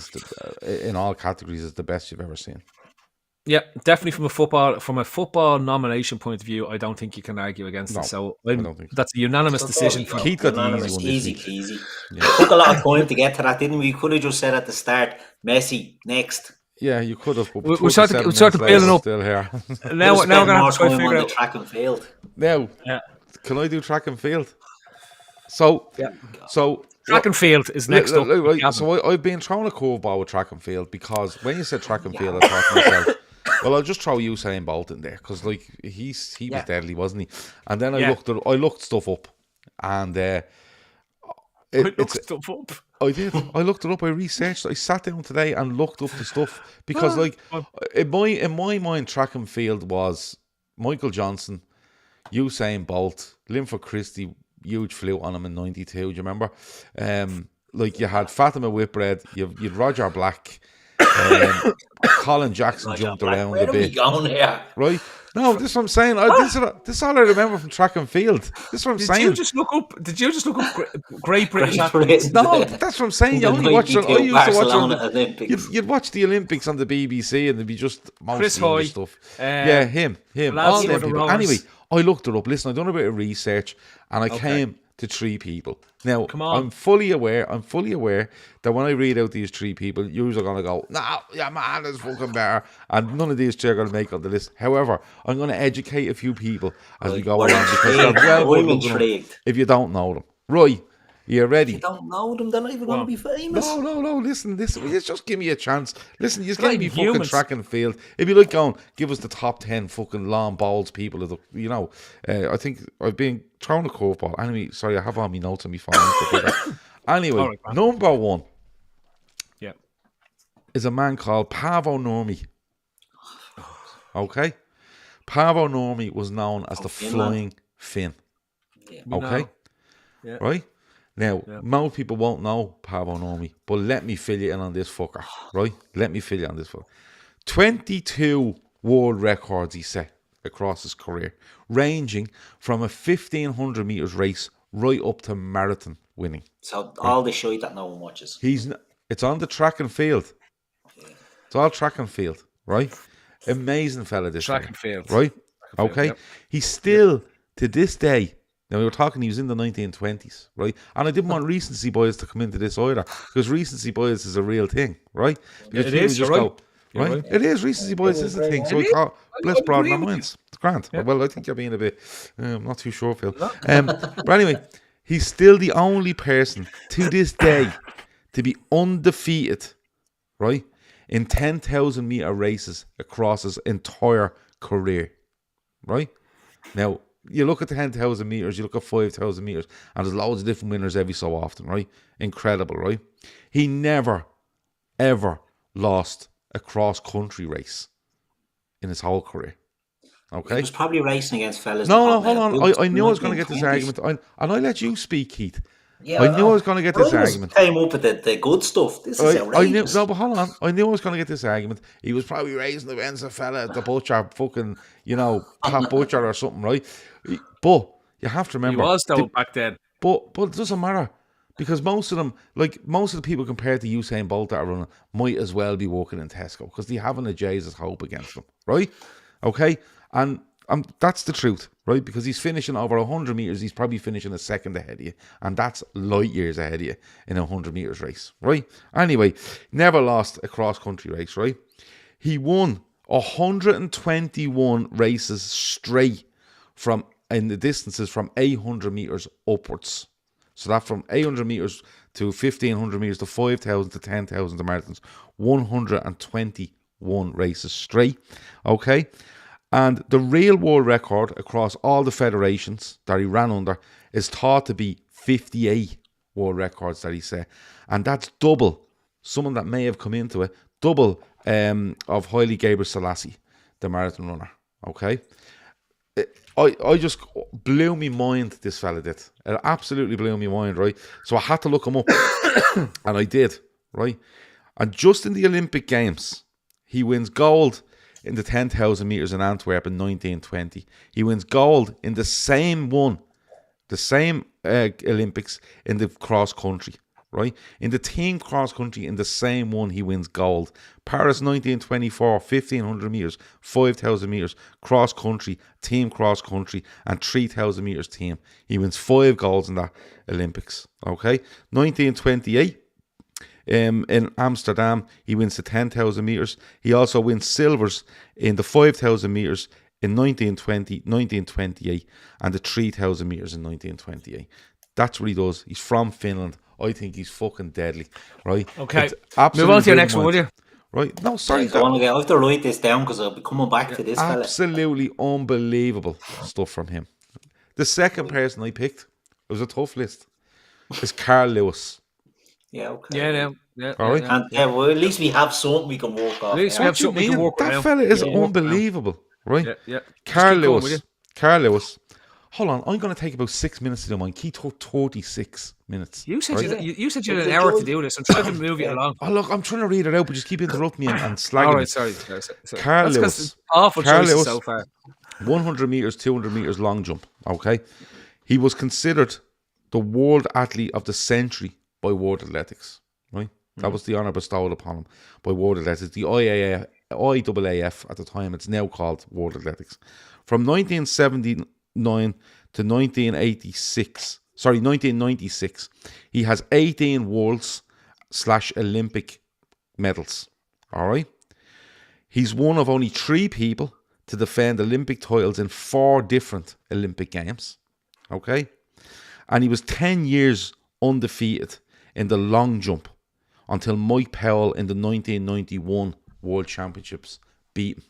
in all categories as the best you've ever seen. Yeah, definitely from a football nomination point of view, I don't think you can argue against it. So I don't think that's a unanimous decision. For Keith got the easy peasy. Yeah. It took a lot of time to get to that, didn't we? We could have just said at the start, Messi next. Yeah, you could have. We started building up. Still here. now we're going to have to try to figure out the track and field. Now, can I do track and field? So track and field is next up. Right. So I've been throwing a curveball with track and field because when you said track and field, I thought to myself, well, I'll just throw Usain Bolt in there because like he was deadly, wasn't he? And then I looked stuff up, and I did. I looked it up. I researched. I sat down today and looked up the stuff because, like, in my mind, track and field was Michael Johnson, Usain Bolt, Linford Christie. Huge flute on him in '92. Do you remember? Like you had Fatima Whitbread, you'd Roger Black, Colin Jackson jumped around a bit. Where are we going here? Right? No, this is what I'm saying. This is all I remember from track and field. This is what I'm saying. Did you just look up Great British athletes? No, that's what I'm saying. You only watch. I used to watch Olympics. You'd watch the Olympics on the BBC, and there'd be just Chris Hoy stuff. Yeah, him. All them people. Anyway, I looked it up. Listen, I've done a bit of research, and I came to 3 people. Now, I'm fully aware that when I read out these 3 people, you're going to go, no, yeah, man, it's fucking better. And none of these 3 are going to make on the list. However, I'm going to educate a few people as we go along because they're well intrigued if you don't know them. Right. You ready? If you don't know them, they're not even going to be famous. No. Listen. Just give me a chance. Listen, you just give me fucking track and field. If you like going, give us the top 10 fucking long balls people. I think I've been throwing a curveball. Anyway, sorry, I have all my notes on my phone. Anyway, number 1 is a man called Paavo Nurmi. Okay? Paavo Nurmi was known as the Flying Finn. Yeah. Okay? Yeah. Right? Now, most people won't know Paavo Nurmi, but let me fill you in on this fucker, right? 22 world records he set across his career, ranging from a 1,500 metres race right up to marathon winning. So all the shite that no one watches. It's on the track and field. It's all track and field, right? Amazing fella, this track and field, right? Okay, he's still to this day. Now, we were talking, he was in the 1920s, right? And I didn't want recency bias to come into this either, because recency bias is a real thing, right? Because it is, right? It is, recency bias is a thing. So I thought, let's broaden our minds. It's grand. Yeah. Well, I think you're being a bit, I'm not too sure, Phil. But anyway, he's still the only person to this day to be undefeated, right? In 10,000 metre races across his entire career, right? Now, you look at the 10,000 metres, you look at 5,000 metres, and there's loads of different winners every so often, right? Incredible, right? He never, ever lost a cross-country race in his whole career. Okay? He was probably racing against fellas. No, hold on. I knew I was going to get this argument. And I let you speak, Keith. Yeah, I knew I was going to get this argument. Came up with the good stuff. This is outrageous. No, but hold on. I knew I was going to get this argument. He was probably raising against a fella at the butcher, fucking, Pat Butcher or something, right? But you have to remember. He was, though, back then. But it doesn't matter. Because most of them, like most of the people compared to Usain Bolt that are running, might as well be working in Tesco because they haven't a Jesus hope against them, right? Okay? And that's the truth, right? Because he's finishing over 100 metres, he's probably finishing a second ahead of you. And that's light years ahead of you in a 100 metres race, right? Anyway, never lost a cross-country race, right? He won 121 races straight in the distances from 800 metres upwards. So that from 800 metres to 1,500 metres to 5,000 to 10,000 to marathons. 121 races straight. Okay? And the real world record across all the federations that he ran under is thought to be 58 world records that he set. And that's double, someone that may have come into it, double of Haile Gabriel Selassie, the marathon runner. Okay? I just blew me mind, this fella did. It absolutely blew me mind, right? So I had to look him up. And I did, right? And just in the Olympic Games, he wins gold in the 10,000 metres in Antwerp in 1920. He wins gold in the same Olympics in the cross country, right? In the team cross country, in the same one, he wins gold. Paris 1924, 1,500 metres, 5,000 metres, cross country, team cross country, and 3,000 metres team. He wins 5 golds in that Olympics, okay? 1928, in Amsterdam, he wins the 10,000 metres. He also wins silvers in the 5,000 metres in 1920, 1928, and the 3,000 metres in 1928. That's what he does. He's from Finland. I think he's fucking deadly, right? Okay, move on to your next one, will you? Right? No, sorry. I have to write this down because I'll be coming back to this fella. Absolutely unbelievable stuff from him. The second person I picked, it was a tough list, is Carl Lewis. Yeah, okay. Yeah. All right. And well, at least we have something we can work off. At least we have something we can work around. That fella is unbelievable, right? Yeah. Carl Lewis. Hold on, I'm going to take about 6 minutes to do mine. He took 36 minutes. You said you said you had an hour to do this. I'm trying to move you along. Oh, look, I'm trying to read it out, but just keep interrupting me and slagging All right, me. sorry. Carl Lewis. Awful choices so far. 100 metres, 200 metres long jump, okay? He was considered the world athlete of the century by World Athletics, right? That was the honour bestowed upon him by World Athletics. The IAAF at the time, it's now called World Athletics. From 1979 to 1996, he has 18 worlds/Olympic medals, all right? He's one of only 3 people to defend Olympic titles in 4 different Olympic Games, okay? And he was 10 years undefeated in the long jump until Mike Powell in the 1991 World Championships beat him.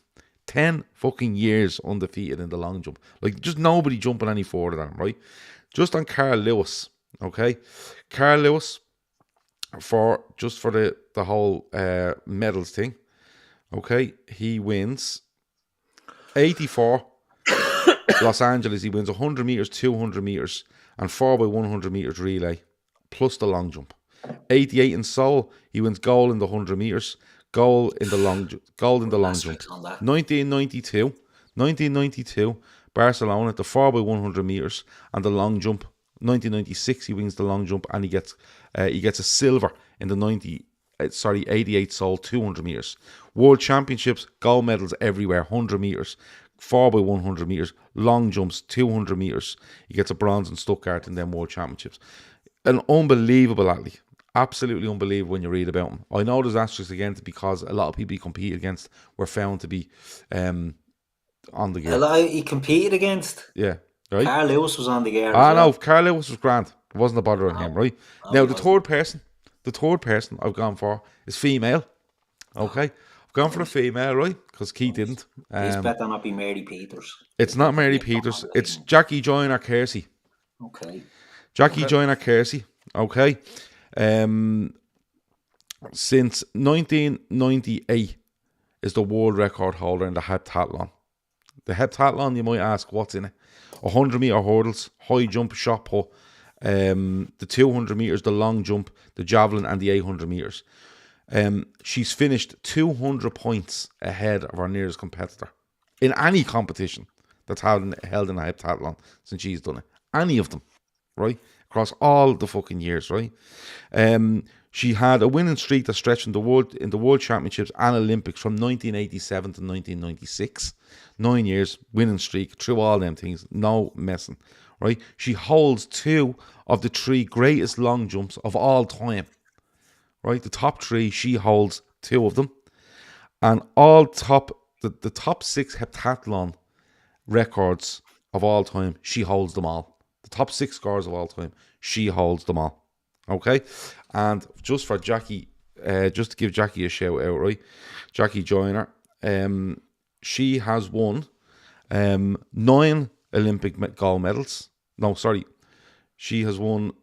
10 fucking years undefeated in the long jump. Like, just nobody jumping any further than him, right? Just on Carl Lewis, okay? Carl Lewis, for the whole medals thing, okay? He wins 84 Los Angeles. He wins 100 metres, 200 metres, and 4x100 metres relay, plus the long jump. 88 in Seoul, he wins gold in the 100 metres, gold in the long jump. 1992, Barcelona, the 4x100 metres and the long jump. 1996, he wins the long jump, and he gets a silver in the 88 Seoul 200 metres. World Championships, gold medals everywhere, 100 metres, 4x100 metres, long jumps, 200 metres. He gets a bronze in Stuttgart in them World Championships. An unbelievable athlete. Absolutely unbelievable when you read about him. I know there's asterisks against it because a lot of people he competed against were found to be on the gear. A lot he competed against? Yeah. Right? Carl Lewis was on the gear. No, Carl Lewis was grand. It wasn't a bother on him, right? Now, the third person I've gone for is female. Okay? I've gone for a female, right? Because Keith didn't. This better not be Mary Peters. It's not Mary Peters. It's Jackie Joyner Kersey. Okay. Jackie Joyner Kersey. Okay? Since 1998 is the world record holder in the heptathlon. The heptathlon, you might ask, what's in it? 100 metre hurdles, high jump, shot put, the 200 meters, the long jump, the javelin, and the 800 meters. She's finished 200 points ahead of our nearest competitor in any competition that's held in a heptathlon since she's done it. Any of them, right? Across all the fucking years, right? She had a winning streak that stretched in the World Championships and Olympics from 1987 to 1996. 9 years, winning streak, through all them things, no messing, right? She holds 2 of the 3 greatest long jumps of all time, right? The top 3, she holds 2 of them. And the top 6 heptathlon records of all time, she holds them all. The top 6 scores of all time, she holds them all. Okay? And just for Jackie, just to give Jackie a shout out, right? Jackie Joyner, she has won 9 Olympic gold medals. No, sorry. She has won,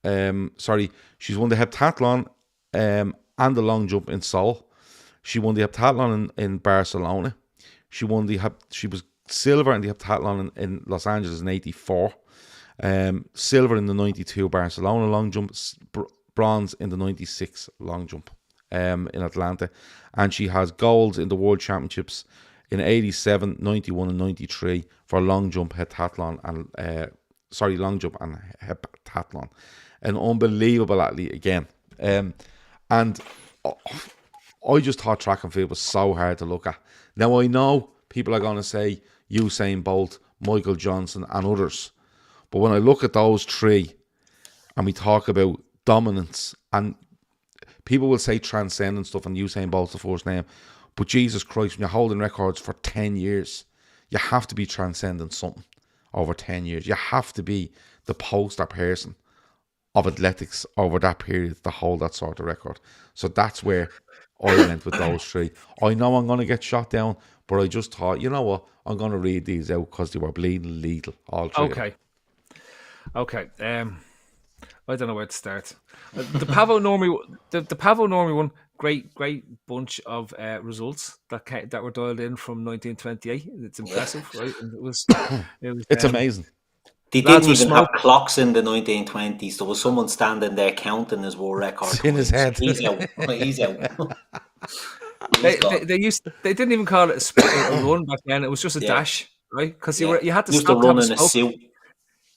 she's won the heptathlon and the long jump in Seoul. She won the heptathlon in Barcelona. She was silver in the heptathlon in Los Angeles in 84. Silver in the 92 Barcelona long jump, bronze in the 96 long jump in Atlanta, and she has golds in the World Championships in 87, 91 and 93 for long jump, heptathlon and long jump and heptathlon. An unbelievable athlete again. And I just thought track and field was so hard to look at. Now I know people are going to say Usain Bolt, Michael Johnson and others. But when I look at those 3 and we talk about dominance, and people will say transcendent stuff and Usain Bolt's the first name, but Jesus Christ, when you're holding records for 10 years, you have to be transcendent something over 10 years. You have to be the poster person of athletics over that period to hold that sort of record. So that's where I went with those 3. I know I'm going to get shot down, but I just thought, you know what, I'm going to read these out because they were bleeding lethal, all 3 of them. Okay. I don't know where to start. The Pavo Normie one, great bunch of results that were dialed in from 1928. It's impressive, right? And it was it's amazing. They didn't even have clocks in the 1920s. There was someone standing there counting his world record. It's in his head. He's out. He's out. They didn't even call it a run back then. It was just a dash, right? Because you had to used stop to run in a suit.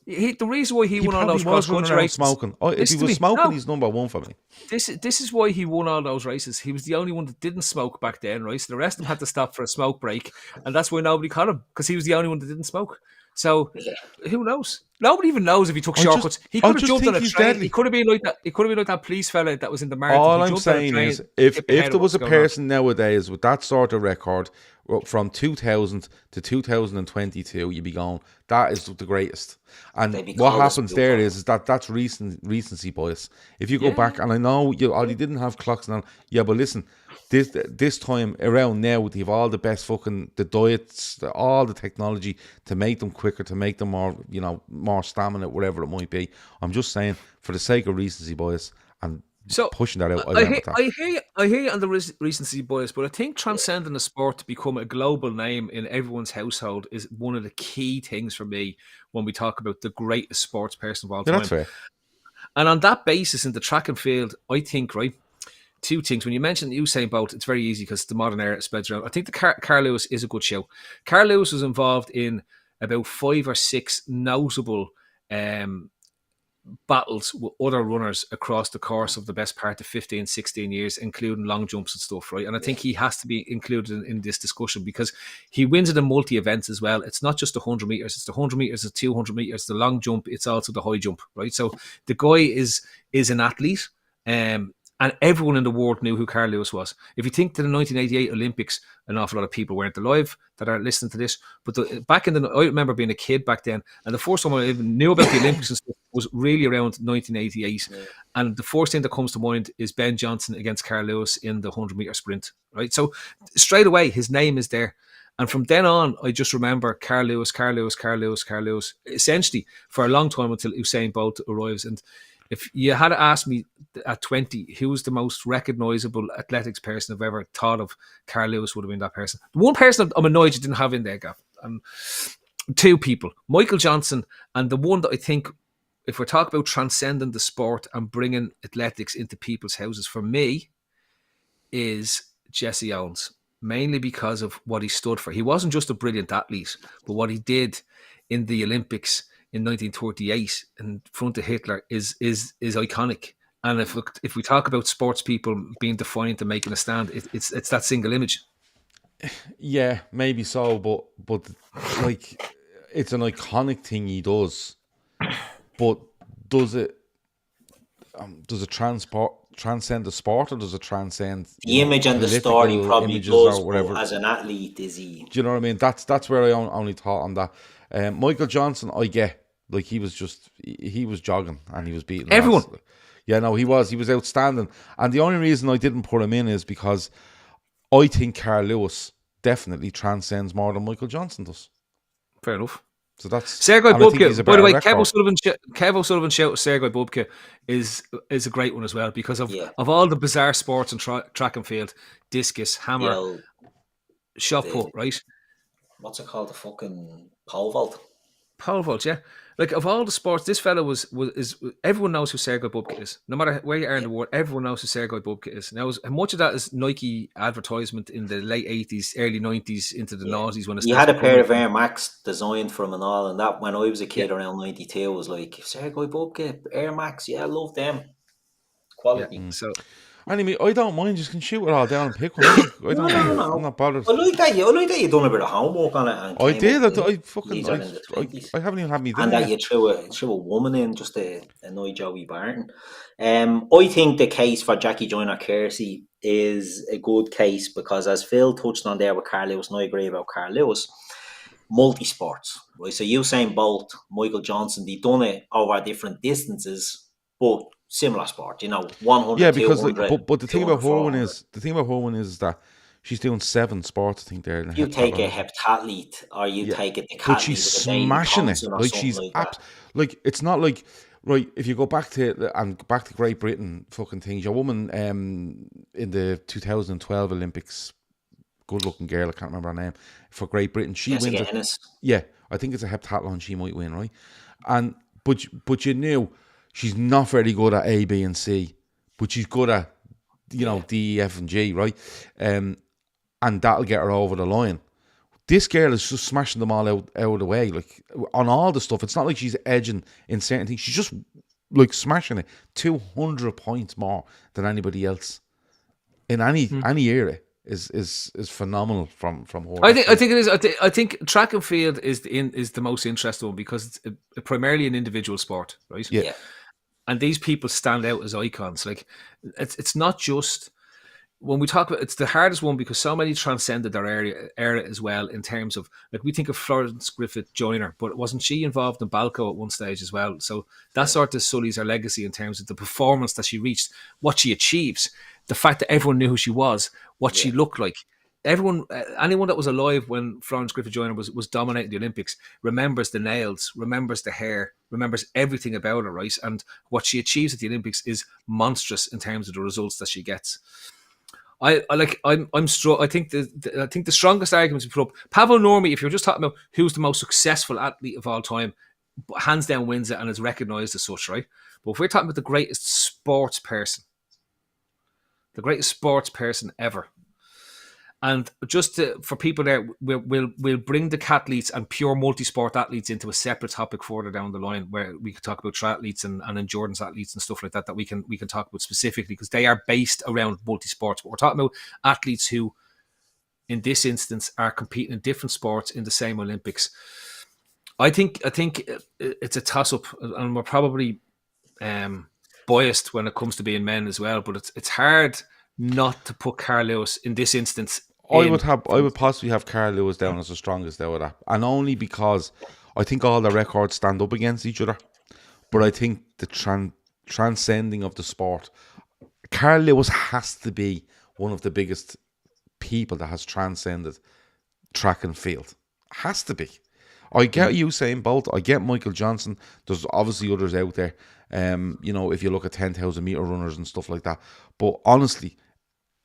The reason why he won all those cross-country races, smoking. If he was smoking, he's number 1 for me. This is why he won all those races. He was the only one that didn't smoke back then, right? So the rest of them had to stop for a smoke break, and that's why nobody caught him, because he was the only one that didn't smoke. So who knows? Nobody even knows if he took shortcuts. He could have jumped on a train. Deadly. He could have been like that. He could have been like that police fella that was in the marathon. All I'm saying is, if there was a person nowadays with that sort of record from 2000 to 2022, you'd be going, that is the greatest. And what happens there is that's recency bias. If you go back, and I know you didn't have clocks now. Yeah, but listen, this time around now, they have all the best the diets, all the technology to make them quicker, to make them more stamina, whatever it might be. I'm just saying, for the sake of recency bias and pushing that out. I hear you on the recency bias, but I think transcending the sport to become a global name in everyone's household is one of the key things for me when we talk about the greatest sports person of all time. That's fair. And on that basis, in the track and field, I think, right, 2 things. When you mentioned Usain Bolt, it's very easy because the modern era spreads around. I think the Carl Lewis is a good show. Carl Lewis was involved in about 5 or 6 notable battles with other runners across the course of the best part of 15, 16 years, including long jumps and stuff, right? And I think he has to be included in this discussion because he wins it in multi-events as well. It's not just the 100 meters, it's the 100 meters, the 200 meters, the long jump, it's also the high jump, right? So the guy is an athlete, and everyone in the world knew who Carl Lewis was. If you think to the 1988 Olympics, an awful lot of people weren't alive that are listening to this. But I remember being a kid back then, and the first time I even knew about the Olympics and stuff was really around 1988. Yeah. And the first thing that comes to mind is Ben Johnson against Carl Lewis in the 100-meter sprint, right? So straight away, his name is there. And from then on, I just remember Carl Lewis, essentially for a long time until Usain Bolt arrives. And if you had asked me at 20 who was the most recognisable athletics person I've ever thought of, Carl Lewis would have been that person. The one person I'm annoyed you didn't have in there, Gav. 2 people, Michael Johnson, and the one that I think if we're talking about transcending the sport and bringing athletics into people's houses, for me, is Jesse Owens, mainly because of what he stood for. He wasn't just a brilliant athlete, but what he did in the Olympics in 1938 in front of Hitler is iconic. And if we talk about sports people being defiant and making a stand, it's that single image. Yeah, maybe so, but like it's an iconic thing he does. But does it transcend the sport, or does it transcend the image and the story? political Probably images does, or whatever? but as an athlete, is he? Do you know what I mean? That's where I only thought on that. Michael Johnson, I get, like, he was jogging and he was beating Everyone. lads. Yeah, no, he was outstanding. And the only reason I didn't put him in is because I think Carl Lewis definitely transcends more than Michael Johnson does. Fair enough. So that's Sergei and I think he's Bubka. a By the better way, record. Kev O'Sullivan shout Sergei Bubka is a great one as well, because of Yeah. all the bizarre sports and track and field, discus, hammer, Yeah, shot the- put, right? what's it called? The fucking pole vault. Pole vault, yeah. Like, of all the sports, this fella is everyone knows who Sergei Bubka is. No matter where you are in the world, everyone knows who Sergei Bubka is. Now, much of that is Nike advertisement in the late 80s, early 90s into the noughties when it He had a started pair of becoming- Air Max designed for him and all, and that when I was a kid around 92 was like, Sergei Bubka, Air Max, yeah, I love them. Quality. Yeah, so Anyway, I don't mind. You can shoot it all down and pick one. I don't. No. I'm not bothered. I like that you done a bit of homework on it. And I came did. up I with fucking. these are in the 20s. I haven't even had me dinner And that yet. you threw a woman in just to annoy Joey Barton. I think the case for Jackie Joyner Kersey is a good case because, as Phil touched on there with Carl Lewis, and I agree about Carl Lewis, multi-sports, right? So Usain Bolt, Michael Johnson, they've done it over different distances, but similar sport, 100, Yeah, because 200, but the thing 200, about her one 400. is that she's doing 7 sports. I think there. In You take a heptathlete or you take a decathlete, but she's like a Davy smashing it. Thompson or Like, something she's like that. like, it's not like, right, if you go back to Great Britain fucking things, your woman in the 2012 Olympics, good looking girl, I can't remember her name, for Great Britain, she Jessica wins it. Ennis. Yeah, I think it's a heptathlon she might win, right? And but you knew she's not very good at A, B, and C, but she's good at D, E, F, and G, right? And that'll get her over the line. This girl is just smashing them all out of the way, like, on all the stuff. It's not like she's edging in certain things. She's just, like, smashing it 200 points more than anybody else in any era. Is phenomenal from her. I think it is. I think track and field is the most interesting one because it's primarily an individual sport, right? Yeah. And these people stand out as icons. Like, it's not just when we talk about, it's the hardest one because so many transcended their era as well, in terms of, like, we think of Florence Griffith Joyner, but wasn't she involved in Balco at one stage as well? So that sort of sullies her legacy in terms of the performance that she reached, what she achieves, the fact that everyone knew who she was, what she looked like. Everyone, anyone that was alive when Florence Griffith Joyner was dominating the Olympics remembers the nails, remembers the hair, remembers everything about her, right? And what she achieves at the Olympics is monstrous in terms of the results that she gets. I think the strongest arguments we put up, Pavel Normi, if you're just talking about who's the most successful athlete of all time, hands down wins it and is recognised as such, right? But if we're talking about the greatest sports person ever, and just for people there, we'll bring the cathletes and pure multi-sport athletes into a separate topic further down the line, where we could talk about triathletes and endurance athletes and stuff like that we can talk about specifically, because they are based around multi-sports. But we're talking about athletes who, in this instance, are competing in different sports in the same Olympics. I think it's a toss-up, and we're probably biased when it comes to being men as well. But it's hard not to put Carl Lewis in this instance. I would possibly have Carl Lewis down as the strongest out of that, and only because I think all the records stand up against each other. But I think the transcending of the sport, Carl Lewis has to be one of the biggest people that has transcended track and field. Has to be. I get Usain Bolt. I get Michael Johnson. There's obviously others out there. If you look at 10,000 meter runners and stuff like that. But honestly,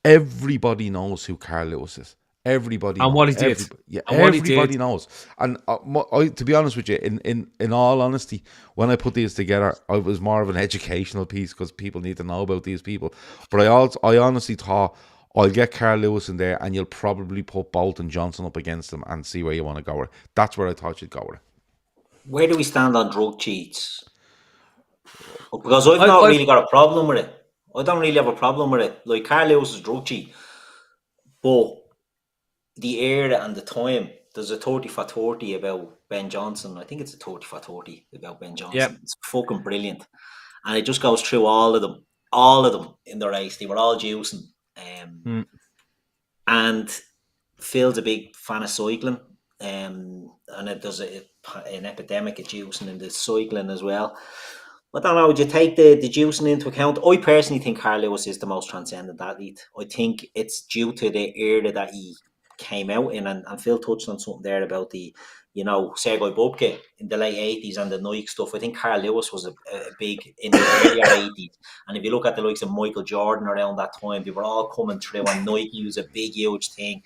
everybody knows who Carl Lewis is. Everybody And knows. what he did. Everybody knows. And to be honest with you, in all honesty, when I put these together, I was more of an educational piece because people need to know about these people. But I honestly thought I'll get Carl Lewis in there, and you'll probably put Bolt and Johnson up against them and see where you want to go with it. That's where I thought you'd go with it. Where do we stand on drug cheats? Because I've not really got a problem with it. I don't really have a problem with it. Like, Carl Lewis is drug cheat. But the era and the time, there's a 30 for 30 about Ben Johnson. I think it's a 30 for 30 about Ben Johnson. Yep. It's fucking brilliant. And it just goes through all of them in the race. They were all juicing. And Phil's a big fan of cycling. And there's an epidemic of juicing in the cycling as well. I don't know, would you take the juicing into account? I personally think Carl Lewis is the most transcendent athlete. I think it's due to the era that he came out in, and Phil touched on something there about the, Sergei Bubka in the late 80s and the Nike stuff. I think Carl Lewis was a big in the earlier 80s. And if you look at the likes of Michael Jordan around that time, they were all coming through, and Nike was a big, huge thing.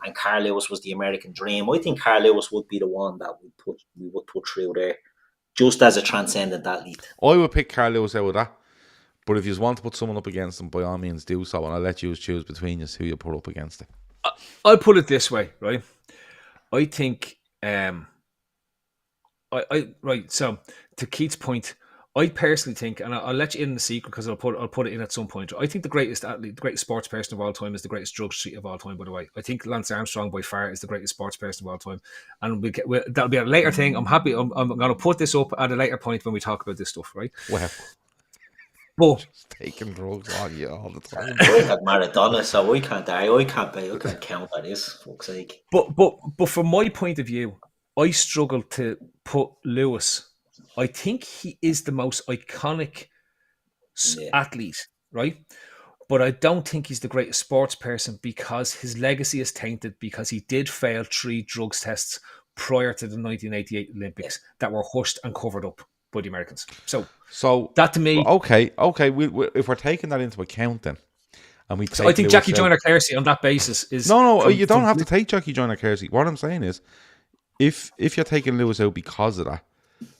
And Carl Lewis was the American dream. I think Carl Lewis would be the one that we would put through there, just as a transcendent athlete. I would pick Carl Lewis out of that. But if you want to put someone up against him, by all means do so. And I'll let you choose between you who you put up against it. I'll put it this way, right? I think, so to Keith's point, I personally think, and I'll let you in the secret because I'll put it in at some point. I think the greatest athlete, the greatest sports person of all time is the greatest drug cheat of all time, by the way. I think Lance Armstrong by far is the greatest sports person of all time. And that'll be a later thing. I'm happy. I'm going to put this up at a later point when we talk about this stuff, right? Well, but just taking drugs on you all the time. I had Maradona, so I can't count that is, fuck's sake. But from my point of view, I struggle to put Lewis. I think he is the most iconic athlete, right? But I don't think he's the greatest sports person because his legacy is tainted because he did fail 3 drugs tests prior to the 1988 Olympics that were hushed and covered up by the Americans. So that to me... Okay. If we're taking that into account then, and we take I think Lewis Jackie Joyner-Kersee on that basis is... No, you don't have to take Jackie Joyner-Kersee. What I'm saying is, if you're taking Lewis out because of that,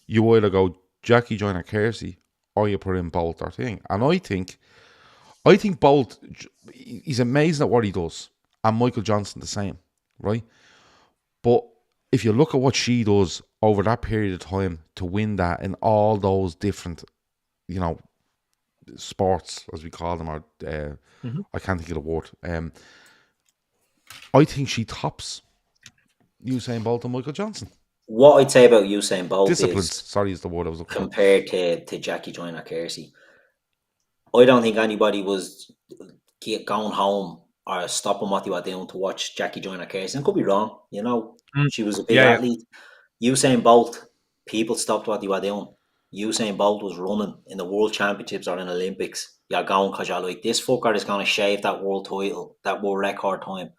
you either go Jackie Joyner-Kersee or you put in Bolt or thing. And I think Bolt, he's amazing at what he does. And Michael Johnson the same, right? But if you look at what she does over that period of time to win that in all those different, sports, as we call them, or I can't think of the word. I think she tops Usain Bolt and Michael Johnson. What I'd say about Usain Bolt is the word I was looking compared to Jackie Joyner-Kersee. I don't think anybody was going home or stopping what they were doing to watch Jackie Joyner-Kersee. And could be wrong, She was a big athlete. Usain Bolt, people stopped what they were doing. Usain Bolt was running in the World Championships or in Olympics. You're going because you're like, this fucker is going to shave that world title, that world record time.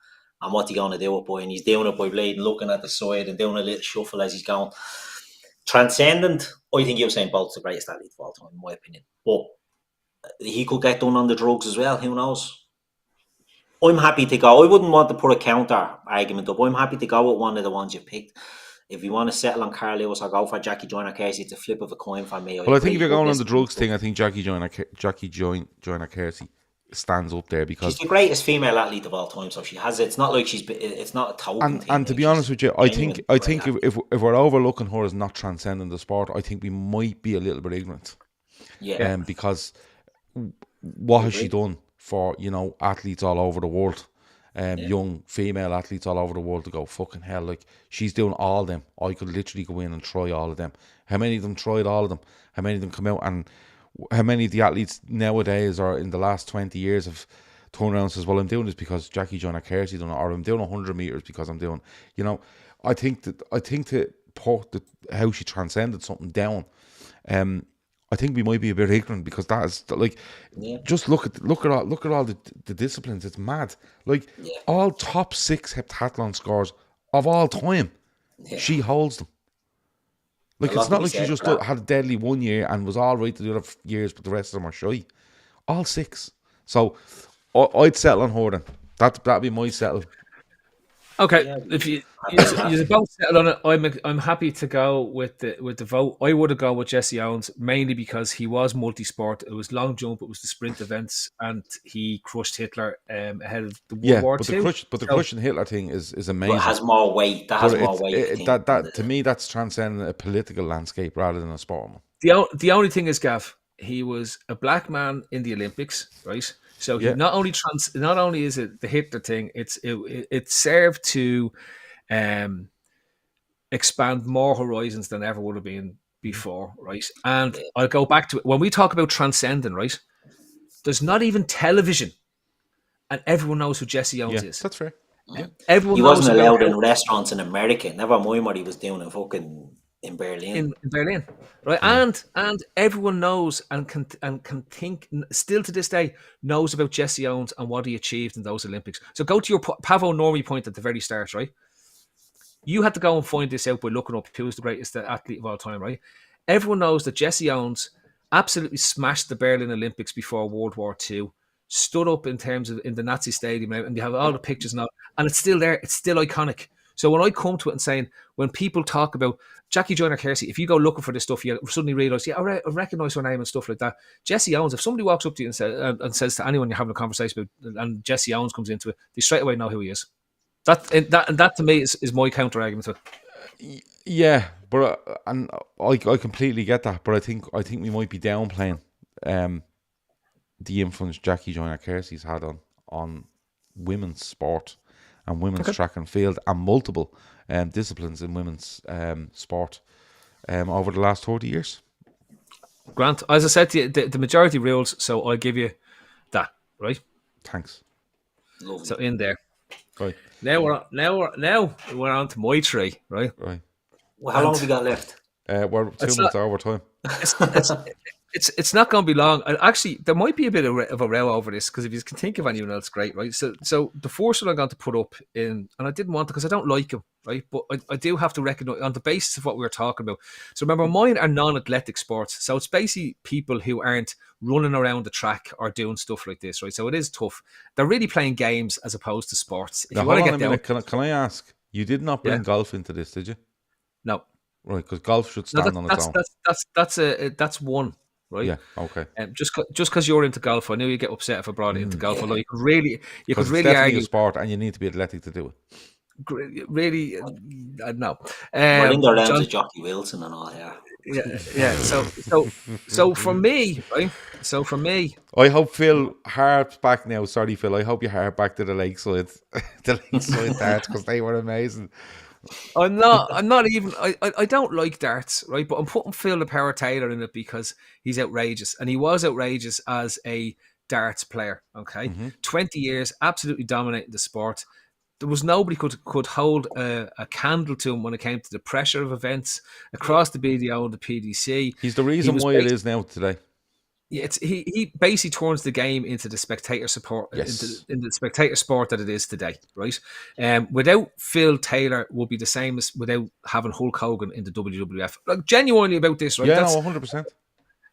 And what's he going to do it by? And he's doing it by looking at the side and doing a little shuffle as he's going. Transcendent, I think Usain Bolt's the greatest athlete of all time, in my opinion. But he could get done on the drugs as well. Who knows? I'm happy to go. I wouldn't want to put a counter argument up. I'm happy to go with one of the ones you've picked. If you want to settle on Carl Lewis or go for Jackie Joyner-Kersee, it's a flip of a coin for me. Well, I think if you're going on the drugs thing, I think Jackie Joyner-Kersee stands up there because she's the greatest female athlete of all time. So she has. It's not like it's not a token thing. And to be honest with you, I think if we're overlooking her as not transcending the sport, I think we might be a little bit ignorant. Yeah. Because what has she done for athletes all over the world? Young female athletes all over the world to go, fucking hell, like she's doing all of them. I could literally go in and try all of them. How many of them tried all of them? How many of them come out? And how many of the athletes nowadays or in the last 20 years have turned around and says, well, I'm doing this because Jackie Joyner-Kersee done it, or I'm doing 100 meters because I'm doing, I think to put how she transcended something down, I think we might be a bit ignorant because that is like, just look at all the disciplines. It's mad. Like all top 6 heptathlon scores of all time, she holds them. Like it's not like she just had a deadly one year and was all right to the other years, but the rest of them are shy. All 6. So I'd settle on her then. That'd be my settle. Okay, Yeah, if you happy with you that. both settled on it, I'm happy to go with the vote. I would have gone with Jesse Owens mainly because he was multi-sport. It was long jump, it was the sprint events, and he crushed Hitler ahead of the World Yeah, War but Two. the So crushing Hitler thing is But it amazing. has more weight. That But has more weight, I think. Than that to me that's transcending a political landscape rather than a sport one. the only thing is, Gav, he was a black man in the Olympics, right? So he Yeah, not only is it the Hitler thing, it served to um, expand more horizons than ever would have been before, right? And Yeah. I'll go back to it when we talk about transcending, right? There's not even television, and everyone knows who Jesse Owens yeah, is. that's fair. Yeah, He Everyone knows wasn't about allowed how in restaurants in America. Never mind what he was doing in fucking in Berlin. in Berlin, right? yeah. And everyone knows and can think still to this day knows about Jesse Owens and what he achieved in those Olympics. So go to your Pavo Normie point at the very start, right? You had to go and find this out by looking up who was the greatest athlete of all time, right? Everyone knows that Jesse Owens absolutely smashed the Berlin Olympics before World War II, stood up in terms of in the Nazi stadium, and you have all the pictures now, and it's still there. It's still iconic. So when I come to it and saying, when people talk about Jackie Joyner Kersey, if you go looking for this stuff, you suddenly realise, yeah, I recognise her name and stuff like that. Jesse Owens, if somebody walks up to you and says to anyone you're having a conversation with, and Jesse Owens comes into it, they straight away know who he is. That to me is my counter argument to it. Yeah, but and I completely get that, but I think we might be downplaying the influence Jackie Joyner Kersey's had on women's sport and women's Okay. track and field and multiple disciplines in women's sport over the last 30 years. Grant, as I said to you, the majority rules, so I'll give you that, right? Thanks. So Lovely. in there. Right, Now we're on to my tree, right? right. Well, how long And have we got left? We're 2 it's minutes not over time. it's it's not going to be long. And actually, there might be a bit of a row over this because if you can think of anyone else, great, right? So the first one I'm going to put up in, and I didn't want to because I don't like him, right? But I do have to recognize on the basis of what we were talking about. So remember, mine are non-athletic sports, so it's basically people who aren't running around the track or doing stuff like this, right? So it is tough. They're really playing games as opposed to sports. If Now, you want hold to on a get down, minute. Can I ask? You did not yeah, bring golf into this, did you? no, Right, because golf should no, stand on its own. that's one. Right, Yeah, okay. just because you're into golf, I knew you'd get upset if I brought it into golf. Yeah. Although you could Because it's really definitely a argue, sport and you need to be athletic to do it. really, no. We're in the realms John, of Jockey Wilson and all here. yeah. So for me, right. So for me, I hope Phil harps back now. Sorry, Phil. I hope you harp back to the lakeside, the lakeside darts because they were amazing. I'm not even. I don't like darts, right? But I'm putting Phil the Power Taylor in it because he's outrageous, and he was outrageous as a darts player. Okay, 20 years, absolutely dominating the sport. There was nobody could hold a candle to him when it came to the pressure of events across the BDO and the PDC. He's the He reason was why it is now today. he basically turns the game into the spectator support Yes. into the spectator sport that it is today, right? Without Phil Taylor would be the same as without having Hulk Hogan in the WWF. Like genuinely about this, right? Yeah, That's no, 100%.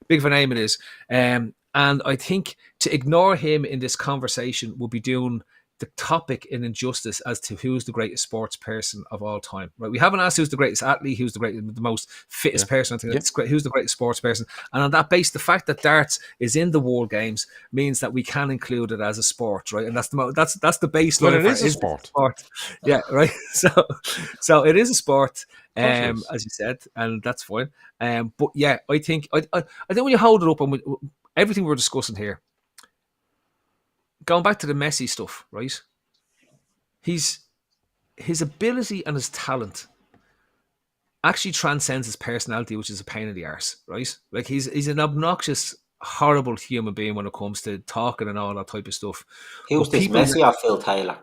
big of a name it is. And I think to ignore him in this conversation would be doing the topic an injustice as to who's the greatest sports person of all time. Right? We haven't asked who's the greatest athlete, who's the most fittest Yeah. person. I think Yeah. that's great. Who's the greatest sports person? And on that base, the fact that darts is in the World Games means that we can include it as a sport, right? And that's that's the baseline. But it for is a sport. Yeah, right. So it is a sport. Of course it is. As you said, and that's fine. But yeah, I think when you hold it up and everything we're discussing here, going back to the Messi stuff, right? His ability and his talent actually transcends his personality, which is a pain in the arse, right? Like he's an obnoxious, horrible human being when it comes to talking and all that type of stuff. Who's But this, people, Messi or Phil Taylor?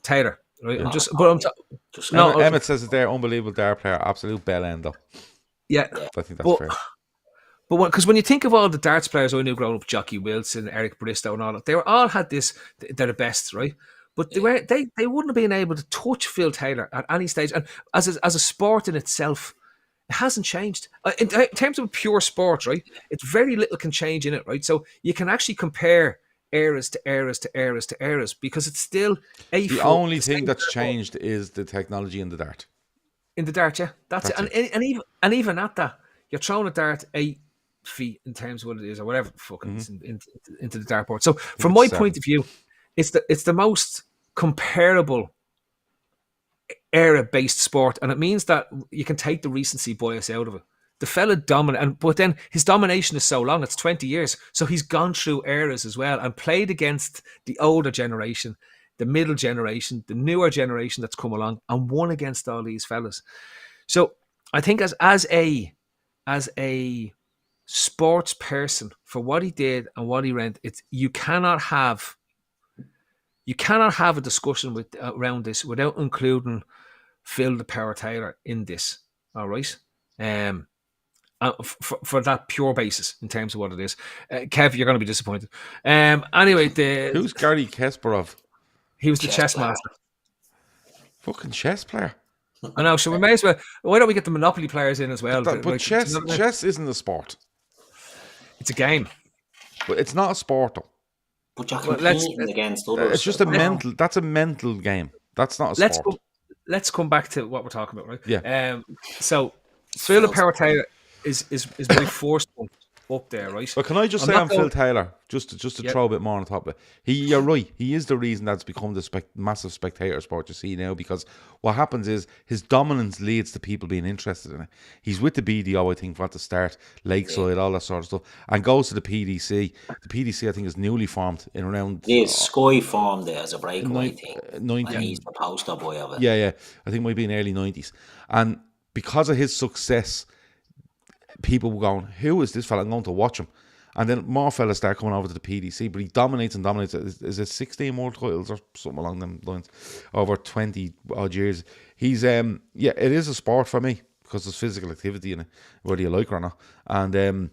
Taylor, right? Yeah. Just no, Emmett says it there, unbelievable dart player, absolute bell ender. yeah. I think that's But fair. But because when you think of all the darts players I knew growing up, Jockey Wilson, Eric Bristow, and all that, they were all had this. They're the best, right? But they were they wouldn't have been able to touch Phil Taylor at any stage. And as a sport in itself, it hasn't changed. In terms of pure sport, right? It's very little can change in it, right? So you can actually compare eras to eras to eras to eras because it's still a The foot, only the thing same that's football changed is the technology in the dart. in the dart. Yeah, that's it. That's it. And even at that, you're throwing a dart 8 feet in terms of what it is or whatever the fucking is into the dartboard. So I think from it's my 7. point of view, it's the most comparable era-based sport, and it means that you can take the recency bias out of it. The fella dominant, but then his domination is so long; it's 20 years. So he's gone through eras as well and played against the older generation, the middle generation, the newer generation that's come along, and won against all these fellas. So I think as a sports person for what he did and what he rent, it's you cannot have a discussion with around this without including Phil the Power Taylor in this. All right. For that pure basis in terms of what it is. Kev, you're going to be disappointed. Anyway, Who's Gary Kasparov? he was the Chess chess player. master. Fucking chess player. I know, so we may as well. Why don't we get the Monopoly players in as well? But Like, do you know what I mean? chess isn't a sport. It's a game. But it's not a sport though. But you're Well, competing against others. It's just a mental. That's a mental game. That's not a sport. Let's come back to what we're talking about, right? Yeah. So Phil the Power Taylor is my first one up there, right? But can I just say on Phil Taylor, just to throw a bit more on top of it, you're right. He is the reason that's become the massive spectator sport you see now, because what happens is his dominance leads to people being interested in it. He's with the BDO, I think, at the start, Lakeside, all that sort of stuff, and goes to the PDC. The PDC, I think, is newly formed in around... Sky formed it as a breakaway thing. 90, and he's the poster boy of it. Yeah. I think it might be in early 90s. And because of his success, people were going, who is this fella? I'm going to watch him. And then more fellas start coming over to the PDC, but he dominates. Is it 16 world titles or something along them lines over 20 odd years? He's it is a sport for me because there's physical activity in it, whether you like it or not. And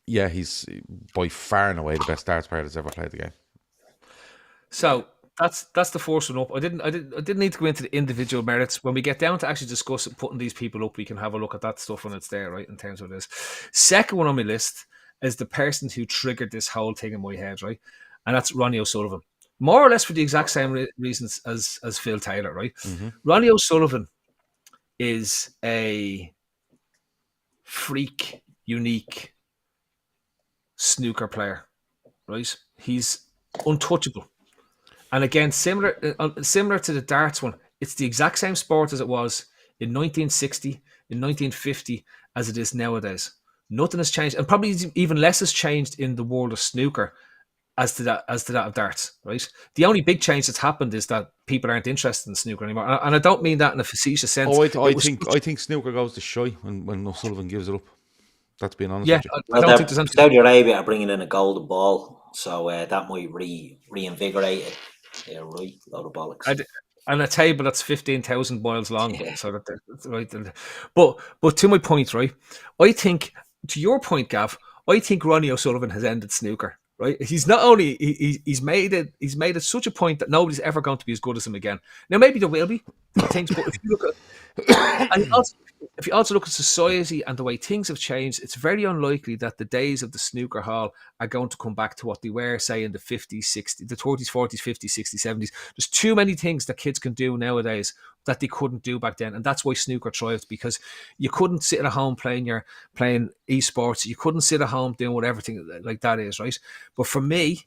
he's by far and away the best darts player that's ever played the game. So that's the first one up. I didn't need to go into the individual merits. When we get down to actually discuss putting these people up, we can have a look at that stuff when it's there, right? In terms of this. Second one on my list is the person who triggered this whole thing in my head, right? And that's Ronnie O'Sullivan. More or less for the exact same reasons as Phil Taylor, right? Mm-hmm. Ronnie O'Sullivan is a freak, unique snooker player, right? He's untouchable. And again, similar to the darts one, it's the exact same sport as it was in 1960, in 1950, as it is nowadays. Nothing has changed, and probably even less has changed in the world of snooker as to that of darts. Right. The only big change that's happened is that people aren't interested in snooker anymore, and I don't mean that in a facetious sense. Oh, I think snooker goes to shy when O'Sullivan gives it up. That's being honest. Yeah, with you. I don't think there's anything. Saudi Arabia are bringing in a golden ball, so that might reinvigorate it. Yeah, right. Load of bollocks. And a table that's 15,000 miles long. Yeah. So that's right. But to my point, right? I think, to your point, Gav, I think Ronnie O'Sullivan has ended snooker. Right? He's not only he's made it such a point that nobody's ever going to be as good as him again. Now maybe there will be things, but if you look at and if you also look at society and the way things have changed, it's very unlikely that the days of the snooker hall are going to come back to what they were, say, in the 50s, 60s, the 30s, 40s, 50s, 60s, 70s. There's too many things that kids can do nowadays that they couldn't do back then. And that's why snooker thrived, because you couldn't sit at home playing esports. You couldn't sit at home doing what everything like that is, right? But for me,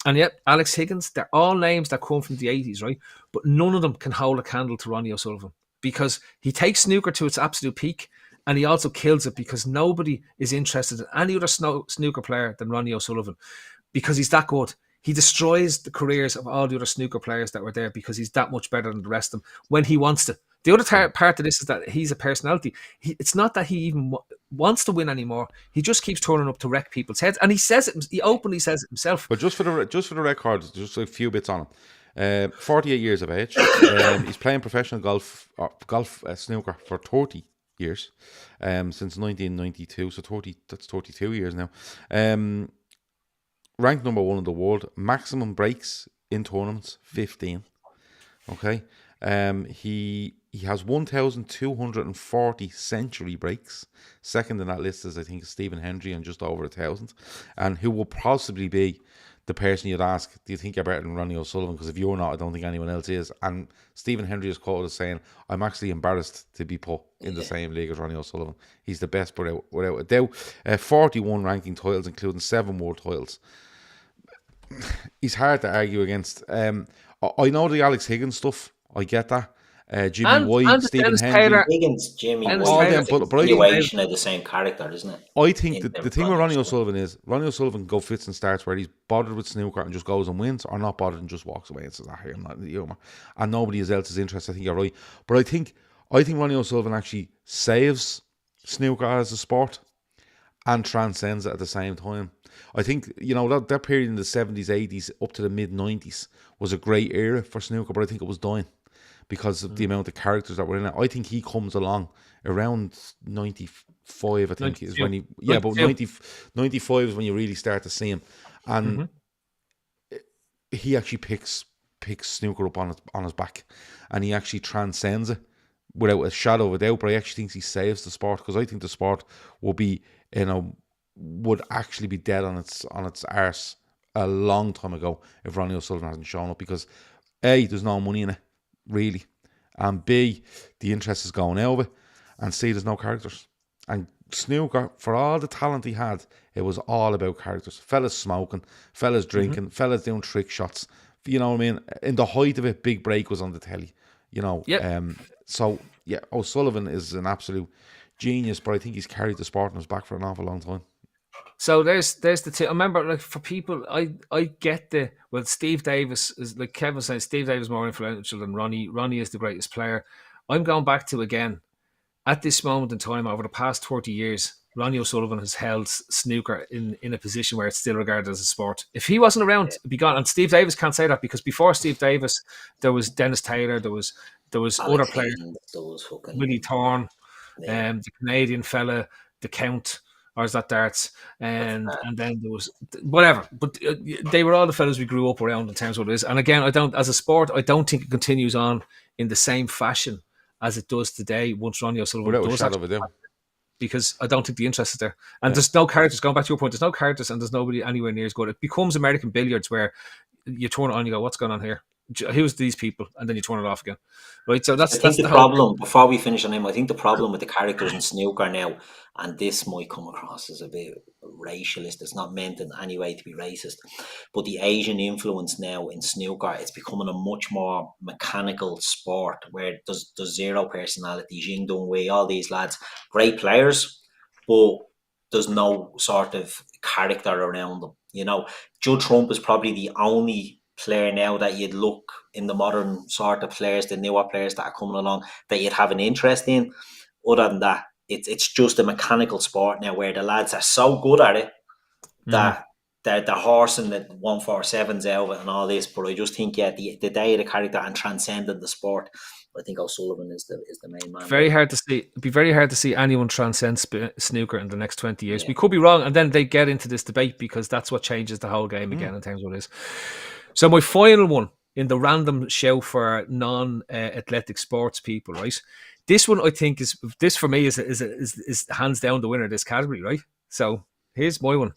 and yet Alex Higgins, they're all names that come from the 80s, right? But none of them can hold a candle to Ronnie O'Sullivan, because he takes snooker to its absolute peak, and he also kills it because nobody is interested in any other snooker player than Ronnie O'Sullivan, because he's that good. He destroys the careers of all the other snooker players that were there because he's that much better than the rest of them when he wants to. The other part of this is that he's a personality. It's not that he even wants to win anymore. He just keeps turning up to wreck people's heads, and he says it. He openly says it himself. But just for the record, just a few bits on him. 48 years of age. He's playing professional golf snooker for 30 years, since 1992. So that's 32 years now. Ranked number 1 in the world. Maximum breaks in tournaments, 15. Okay. He has 1,240 century breaks. Second in that list is, I think, Stephen Hendry, and just over 1,000. And who will possibly be the person you'd ask, do you think you're better than Ronnie O'Sullivan? Because if you're not, I don't think anyone else is. And Stephen Hendry is quoted as saying, I'm actually embarrassed to be put in the same league as Ronnie O'Sullivan. He's the best without a doubt. 41 ranking titles, including 7 world titles. He's hard to argue against. I know the Alex Higgins stuff. I get that. Jimmy White, Stephen Hendry. Higgins, Jimmy White. All them, but I think of the same character, isn't it? I think the thing with Ronnie O'Sullivan is Ronnie O'Sullivan go fits and starts where he's bothered with snooker and just goes and wins, or not bothered and just walks away and says, "Hey, I'm not in the humour," and nobody else is interested. I think you're right, but I think Ronnie O'Sullivan actually saves snooker as a sport and transcends it at the same time. I think, you know, that period in the 70s, 80s up to the mid 90s was a great era for snooker, but I think it was dying because of the amount of characters that were in it. I think he comes along around 95, I think, is when he... Yeah, but 95 is when you really start to see him. And he actually picks snooker up on his back, and he actually transcends it without a shadow of a doubt. But I actually think he saves the sport, because I think the sport will be, would actually be dead on its arse a long time ago if Ronnie O'Sullivan hasn't shown up, because A, there's no money in it, really, and B, the interest is going out of it, and C, there's no characters. And snooker, for all the talent he had, it was all about characters. Fellas smoking, fellas drinking, fellas doing trick shots. You know what I mean? In the height of it, Big Break was on the telly. You know, so yeah, O'Sullivan is an absolute genius, but I think he's carried the sport on his back for an awful long time. So there's the I remember, like, for people, I get Steve Davis is, like Kevin was saying, Steve Davis is more influential than Ronnie. Ronnie is the greatest player. I'm going back to, again, at this moment in time, over the past 30 years, Ronnie O'Sullivan has held snooker in a position where it's still regarded as a sport. If he wasn't around, it'd be gone. And Steve Davis can't say that, because before Steve Davis, there was Dennis Taylor, there was other players, Willie Thorne, the Canadian fella, the Count, or is that darts? And then there was whatever. But they were all the fellas we grew up around in terms of what it is. And again, as a sport, I don't think it continues on in the same fashion as it does today once Ronnie O'Sullivan does that. Because I don't think the interest is there. And there's no characters. Going back to your point, there's no characters, and there's nobody anywhere near as good. It becomes American billiards, where you turn it on and you go, what's going on here? Who's these people? And then you turn it off again. Right? So that's the problem. Before we finish on him, I think the problem with the characters in snooker now, and this might come across as a bit racialist, it's not meant in any way to be racist, but the Asian influence now in snooker, it's becoming a much more mechanical sport where there's zero personality. Jing Dong Wei, all these lads, great players, but there's no sort of character around them. You know, Judd Trump is probably the only player now that you'd look in the modern sort of players, the newer players that are coming along, that you'd have an interest in. Other than that, it's just a mechanical sport now where the lads are so good at it that they're horsing the 147s out of it and all this. But I just think, the day of the character and transcending the sport, I think O'Sullivan is the main man. Very hard to see. It'd be very hard to see anyone transcend snooker in the next 20 years. We could be wrong, and then they get into this debate, because that's what changes the whole game again in terms of what it is. So my final one in the random show for non-athletic sports people, right? This one, I think, is for me is hands down the winner of this category, right? So here's my one: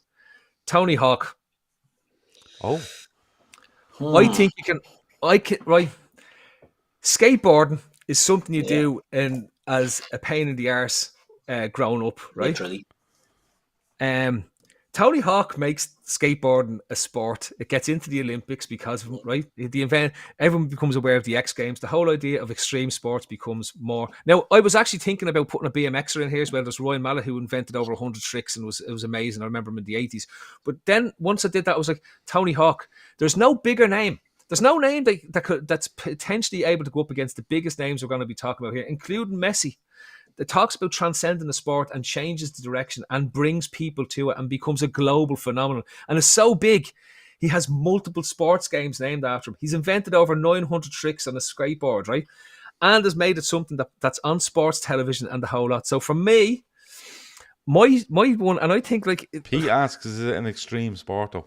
Tony Hawk. Oh, I think right. Skateboarding is something you do as a pain in the arse growing up, right? Literally. Tony Hawk makes skateboarding a sport. It gets into the Olympics because of, right? Everyone becomes aware of the X Games. The whole idea of extreme sports becomes more. Now, I was actually thinking about putting a BMXer in here as well. There's Ryan Mallett, who invented over 100 tricks, and it was amazing. I remember him in the 80s. But then once I did that, I was like, Tony Hawk. There's no bigger name. There's no name that's potentially able to go up against the biggest names we're going to be talking about here, including Messi. That talks about transcending the sport and changes the direction and brings people to it and becomes a global phenomenon. And it's so big, he has multiple sports games named after him. He's invented over 900 tricks on a skateboard, right? And has made it something that's on sports television and the whole lot. So for me, my one, and I think, like... Pete asks, is it an extreme sport, though?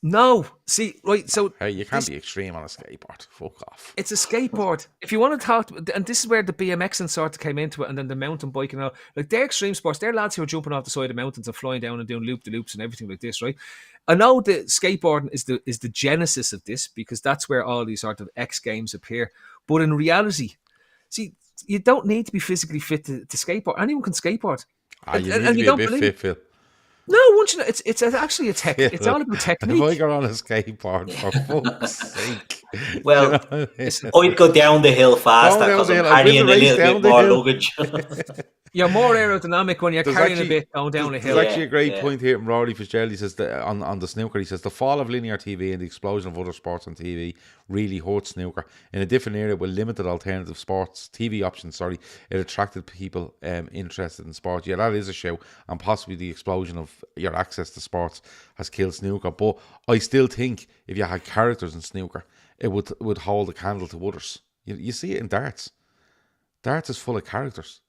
No, see, right, so... Hey, you can't be extreme on a skateboard. Fuck off. It's a skateboard. If you want to talk... And this is where the BMXing sort of came into it, and then the mountain biking and all. Like, they're extreme sports. They're lads who are jumping off the side of mountains and flying down and doing loop-de-loops and everything like this, right? I know that skateboarding is the genesis of this because that's where all these sort of X Games appear. But in reality, see, you don't need to be physically fit to skateboard. Anyone can skateboard, You need and to you be a don't bit believe. fit, Phil. No, once you know, it's actually a tech. It's all about If technique. I got on a skateboard, for fuck's sake. Well, Do you know what I mean? I'd go down the hill faster Down because the I'm hill. I'd win the carrying a race little down bit the more hill. luggage. You're more aerodynamic when you're There's carrying a actually bit going down a there's hill. actually a great Yeah. point here from Rory Fitzgerald. He says that on the snooker, he says the fall of linear TV and the explosion of other sports on TV really hurt snooker. In a different era with limited alternative sports TV options, it attracted people interested in sport. Yeah, that is a show, and possibly the explosion of your access to sports has killed snooker. But I still think if you had characters in snooker, it would hold a candle to others. You see it in darts. Darts is full of characters.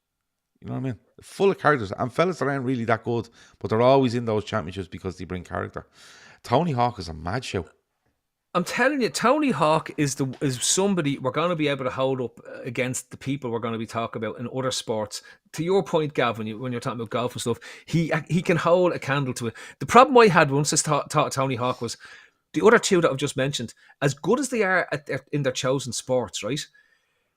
You know what I mean? Full of characters. And fellas that aren't really that good, but they're always in those championships because they bring character. Tony Hawk is a mad show. I'm telling you, Tony Hawk is somebody we're going to be able to hold up against the people we're going to be talking about in other sports. To your point, Gav, when you're talking about golf and stuff, he can hold a candle to it. The problem I had once I taught Tony Hawk was the other two that I've just mentioned, as good as they are in their chosen sports, right?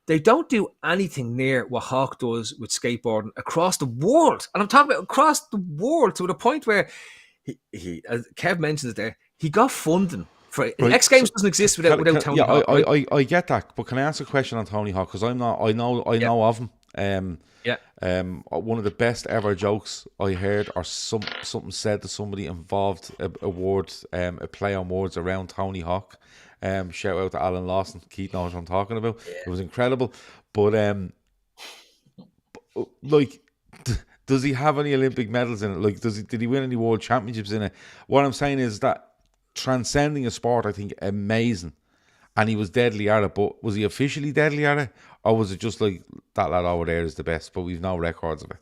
They don't do anything near what Hawk does with skateboarding across the world. And I'm talking about across the world to the point where he as Kev mentions there, he got funding for Right, X Games doesn't exist without Tony Hawk. I get that, but can I ask a question on Tony Hawk? Because I know of him. One of the best ever jokes I heard, or something said to somebody involved a play on words around Tony Hawk. Shout out to Alan Lawson. Keith knows what I'm talking about. Yeah. It was incredible. But does he have any Olympic medals in it? Like, did he win any world championships in it? What I'm saying is that transcending a sport, I think, amazing. And he was deadly at it, but was he officially deadly at it? Or was it just like, that lad over there is the best, but we've no records of it?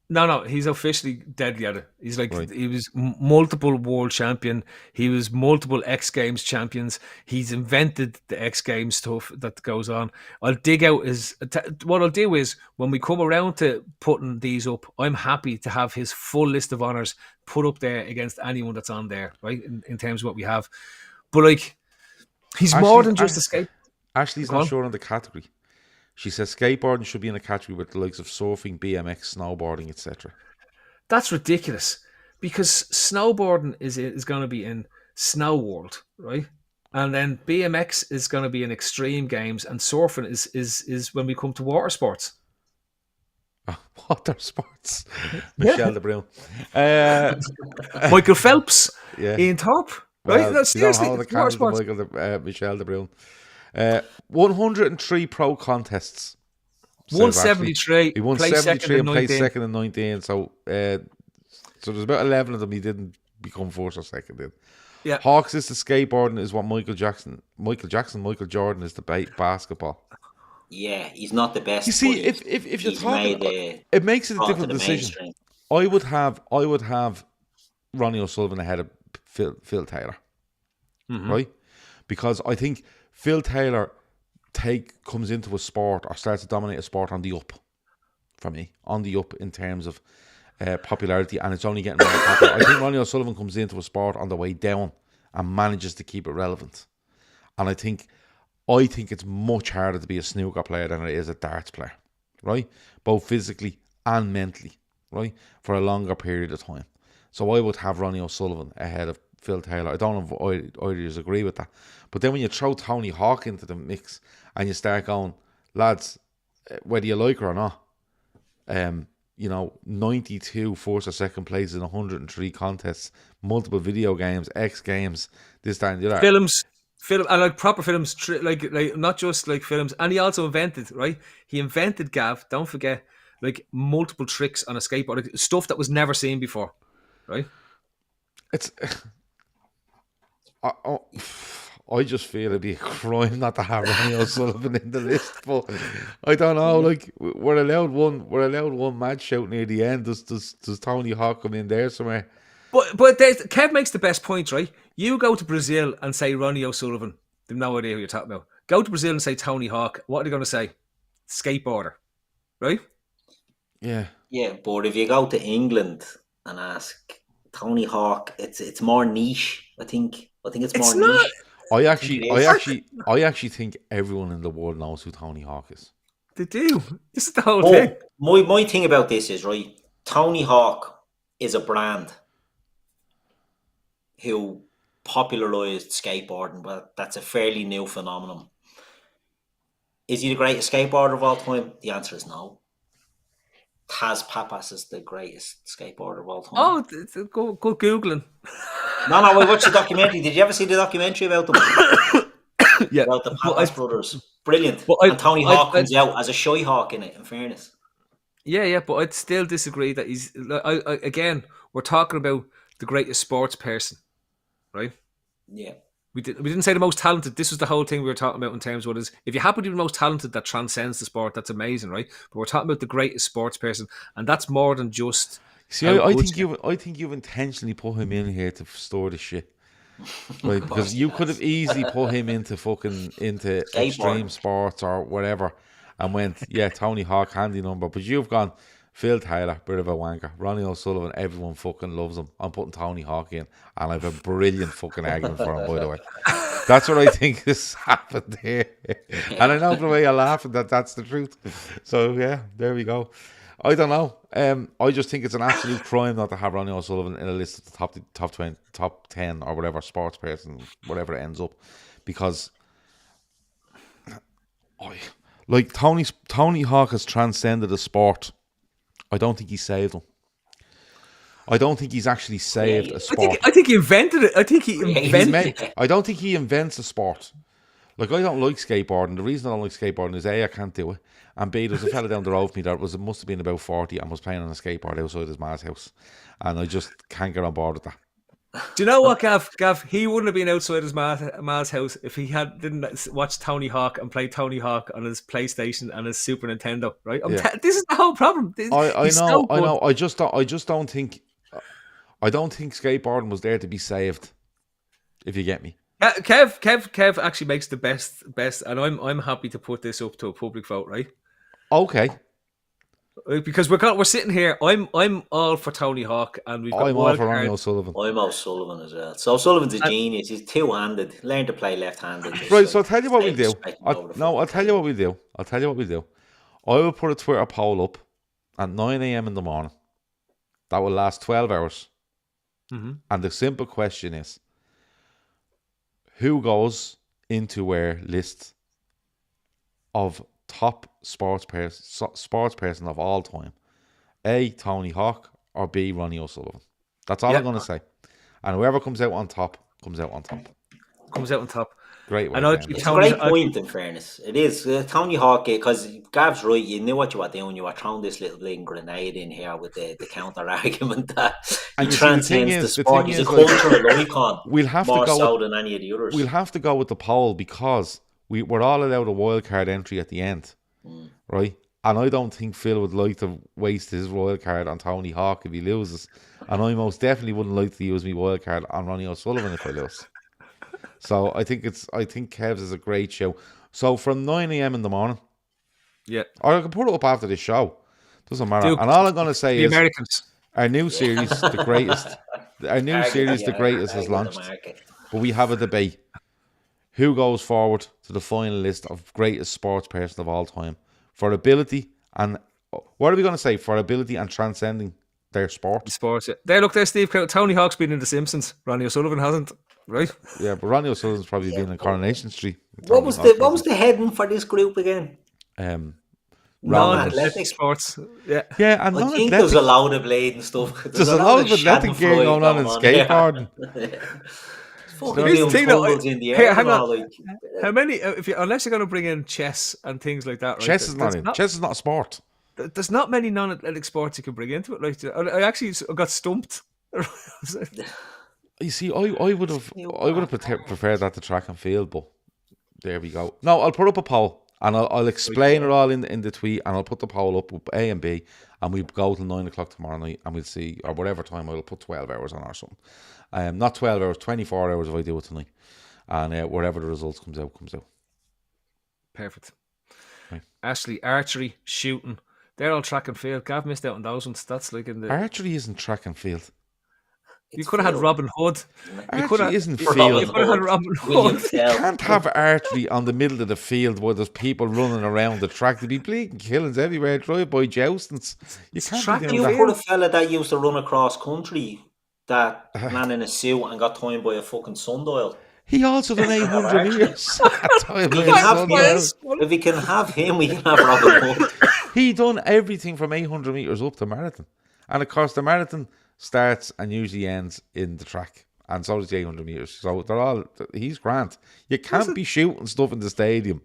No, he's officially deadly at it. He's like, Right. He was multiple world champion. He was multiple X Games champions. He's invented the X Games stuff that goes on. What I'll do is, when we come around to putting these up, I'm happy to have his full list of honours put up there against anyone that's on there, right? In terms of what we have. But like, he's more than just a skate. Ashley's not sure on the category. She says skateboarding should be in a category with the likes of surfing, BMX, snowboarding, etc. That's ridiculous, because snowboarding is going to be in Snow World, right? And then BMX is going to be in Extreme Games, and surfing is when we come to water sports. Water sports. Michelle de Bruyne. Michael Phelps. Yeah. Ian Thorpe. Right? Well, No, seriously. the candle to Michelle de Bruyne. 103 pro contests. 173. He won 73 and placed second in 19. So there's about 11 of them he didn't become first or second in. Yeah. Hawks is the skateboarding is what Michael Jordan is the basketball. Yeah, he's not the best. You see, if you're talking, it makes it a different decision. I would have Ronnie O'Sullivan ahead of Phil Taylor, right? Because I think Phil Taylor comes into a sport or starts to dominate a sport on the up. For me, on the up in terms of popularity, and it's only getting more popular. I think Ronnie O'Sullivan comes into a sport on the way down and manages to keep it relevant. And I think it's much harder to be a snooker player than it is a darts player, right? Both physically and mentally, right? For a longer period of time. So I would have Ronnie O'Sullivan ahead of Phil Taylor. I don't know if either of you agree with that. But then when you throw Tony Hawk into the mix and you start going, lads, whether you like it or not, 92 first or second places in 103 contests, multiple video games, X Games, this, that, and the other. Film, and like proper films, like not just like films. And he also invented, right? He invented, Gav, don't forget, like multiple tricks on a skateboard, like stuff that was never seen before, right? I just feel it'd be a crime not to have Ronnie O'Sullivan in the list, but I don't know. Like we're allowed one match shout near the end. Does Tony Hawk come in there somewhere? But Kev makes the best point, right? You go to Brazil and say Ronnie O'Sullivan, they've no idea who you're talking about. Go to Brazil and say Tony Hawk. What are they going to say? Skateboarder, right? Yeah. Yeah, but if you go to England and ask Tony Hawk. It's more niche. I think it's more It's not. niche. I think it actually think everyone in the world knows who Tony Hawk is. They do. This is the whole thing. My thing about this is, right, Tony Hawk is a brand who popularised skateboarding, but that's a fairly new phenomenon. Is he the greatest skateboarder of all time? The answer is no. Taz Pappas is the greatest skateboarder of all time. Oh, go Googling. No, I watched the documentary. Did you ever see the documentary about them? Yeah. About the Pappas brothers. Brilliant. But and Tony Hawk comes out as a shy hawk in it, in fairness. Yeah, but I'd still disagree that he's... again, we're talking about the greatest sports person, right? Yeah. We didn't say the most talented. This was the whole thing we were talking about in terms of what is... If you happen to be the most talented, that transcends the sport, that's amazing, right? But we're talking about the greatest sports person, and that's more than just... See, I think you've intentionally put him in here to store the shit. Right, because you could have easily put him into extreme sports or whatever and went, yeah, Tony Hawk, handy number. But you've gone, Phil Taylor, bit of a wanker. Ronnie O'Sullivan, everyone fucking loves him. I'm putting Tony Hawk in, and I have a brilliant fucking argument for him, by the way. That's what I think has happened here. And I know the way you're laughing that's the truth. So, yeah, there we go. I don't know. I just think it's an absolute crime not to have Ronnie O'Sullivan in a list of the top 20, top 10 or whatever sports person, whatever it ends up, because Tony Hawk has transcended the sport. I don't think he saved them. I don't think he's actually saved a sport. I think he invented it. I think he invented it. I don't think he invents a sport. Like, I don't like skateboarding. The reason I don't like skateboarding is A, I can't do it, and B, there's a fella down the road from me that must have been about 40 and was playing on a skateboard outside his ma's house, and I just can't get on board with that. Do you know what, Gav? He wouldn't have been outside his ma's house if he didn't watch Tony Hawk and play Tony Hawk on his PlayStation and his Super Nintendo. Right? This is the whole problem. I know. I just don't think. I don't think skateboarding was there to be saved. If you get me. Kev actually makes the best, and I'm happy to put this up to a public vote, right? Okay. Because we're sitting here. I'm all for Tony Hawk, and we've got I'm all for Ronnie O'Sullivan. I'm O'Sullivan as well. So O'Sullivan's a genius. He's two-handed. Learn to play left-handed. Right. So I'll tell you what we do. I'll tell you what we do. I will put a Twitter poll up at 9 a.m. in the morning. That will last 12 hours. Mm-hmm. And the simple question is, who goes into our list of top sports person of all time? A, Tony Hawk, or B, Ronnie O'Sullivan. That's all I'm going to say. And whoever comes out on top, comes out on top. Great way. It's a great point, in fairness. It is. Tony Hawk, because Gav's right, you knew what you were doing. You were throwing this little bling grenade in here with the counter argument that he transcends the sport. He's a cultural icon. We'll have more to go so than any of the others. We'll have to go with the poll because we're all allowed a wild card entry at the end, right? And I don't think Phil would like to waste his wild card on Tony Hawk if he loses. And I most definitely wouldn't like to use my wild card on Ronnie O'Sullivan if I lose. So I think Kev's is a great show. So from 9 a.m. in the morning, or I can put it up after this show. Doesn't matter. And all I'm going to say is Americans. Our new series, The Greatest. The Greatest has launched. But we have a debate. Who goes forward to the final list of greatest sports person of all time for ability and what are we going to say? For ability and transcending their sport. Sports. Yeah. There's Steve. Tony Hawk's been in The Simpsons. Ronnie O'Sullivan hasn't. Right? Yeah, but Ronnie O'Sullivan's probably been in Coronation Street. What was the heading for this group again? Non-athletic sports. Yeah. Yeah, and I think there's a load of blade and stuff. There's a lot of athletic gear going on in skateboarding. Hang on. How many? Unless you're going to bring in chess and things like that, right? Chess is not in. Chess is not a sport. There's not many non-athletic sports you can bring into it. Right? I actually got stumped. You see, I would have preferred that to track and field, but there we go. No, I'll put up a poll and I'll explain it all in the tweet, and I'll put the poll up with A and B, and we go till 9 o'clock tomorrow night, and we'll see, or whatever time I'll put 12 hours on or something. Not 12 hours, 24 hours if I do it tonight, and wherever the results comes out. Perfect. Right. Ashley, archery, shooting, they're all track and field. Gav missed out on those ones. That's like in the archery isn't track and field. You could have had Robin Hood. You could Archery have. isn't You field. could have had Robin William Hood. You Tell. can't have archery on the middle of the field where there's people running around the track. There'd be bleeding killings everywhere, drive-by joustings. You can't track be and doing You that. put a fella that used to run across country that ran in a suit and got timed by a fucking sundial. He also done 800 metres. If we can have him, we can have Robin Hood. He done everything from 800 metres up to marathon. And of course, the marathon starts and usually ends in the track. And so does the 800 metres. So he's grand. You can't be shooting stuff in the stadium.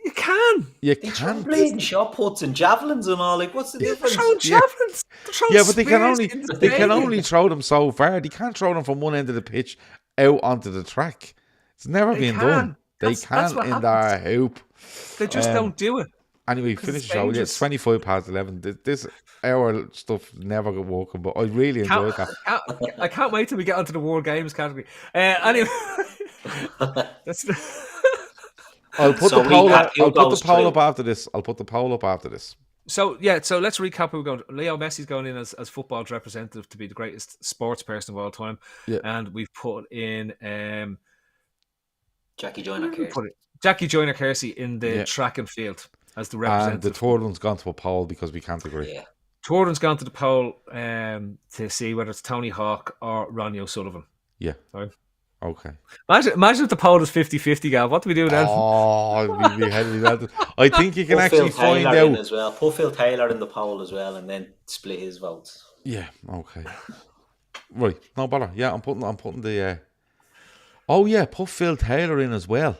You can. You They can't. throw bleeding shot puts and javelins and all. Like, what's the difference? Throwing javelins. They're throwing Yeah, but they can spears in the they can stadium. only throw them so far. They can't throw them from one end of the pitch out onto the track. It's never been can. done. They That's can what in their hoop. They just don't do it. Anyway, Because finish it's the show. Yeah, dangerous. it's 25 past 11. This hour stuff never got working, but I really enjoyed that. I can't wait till we get onto the World Games category. Anyway, that's I'll put So the poll recap up. who I'll put the goes poll through. up after this. I'll put the poll up after this. so yeah. So let's recap who we're going. Leo Messi's going in as football's representative to be the greatest sports person of all time, Yeah. and we've put in Jackie Joyner Kearsley. Jackie Joyner Kersey in the Yeah. track and field as the And representative. the third one's gone to a poll because we can't agree. Yeah. Jordan's gone to the poll to see whether it's Tony Hawk or Ronnie O'Sullivan. Yeah. Sorry. Okay. Imagine if the poll was 50-50, Gav. What do we do then? Oh, we had that. I think you can Put actually Phil find Taylor in out. as well. Put Phil Taylor in the poll as well, and then split his votes. Yeah. Okay. Right. No bother. Yeah, I'm putting the. Oh yeah, put Phil Taylor in as well.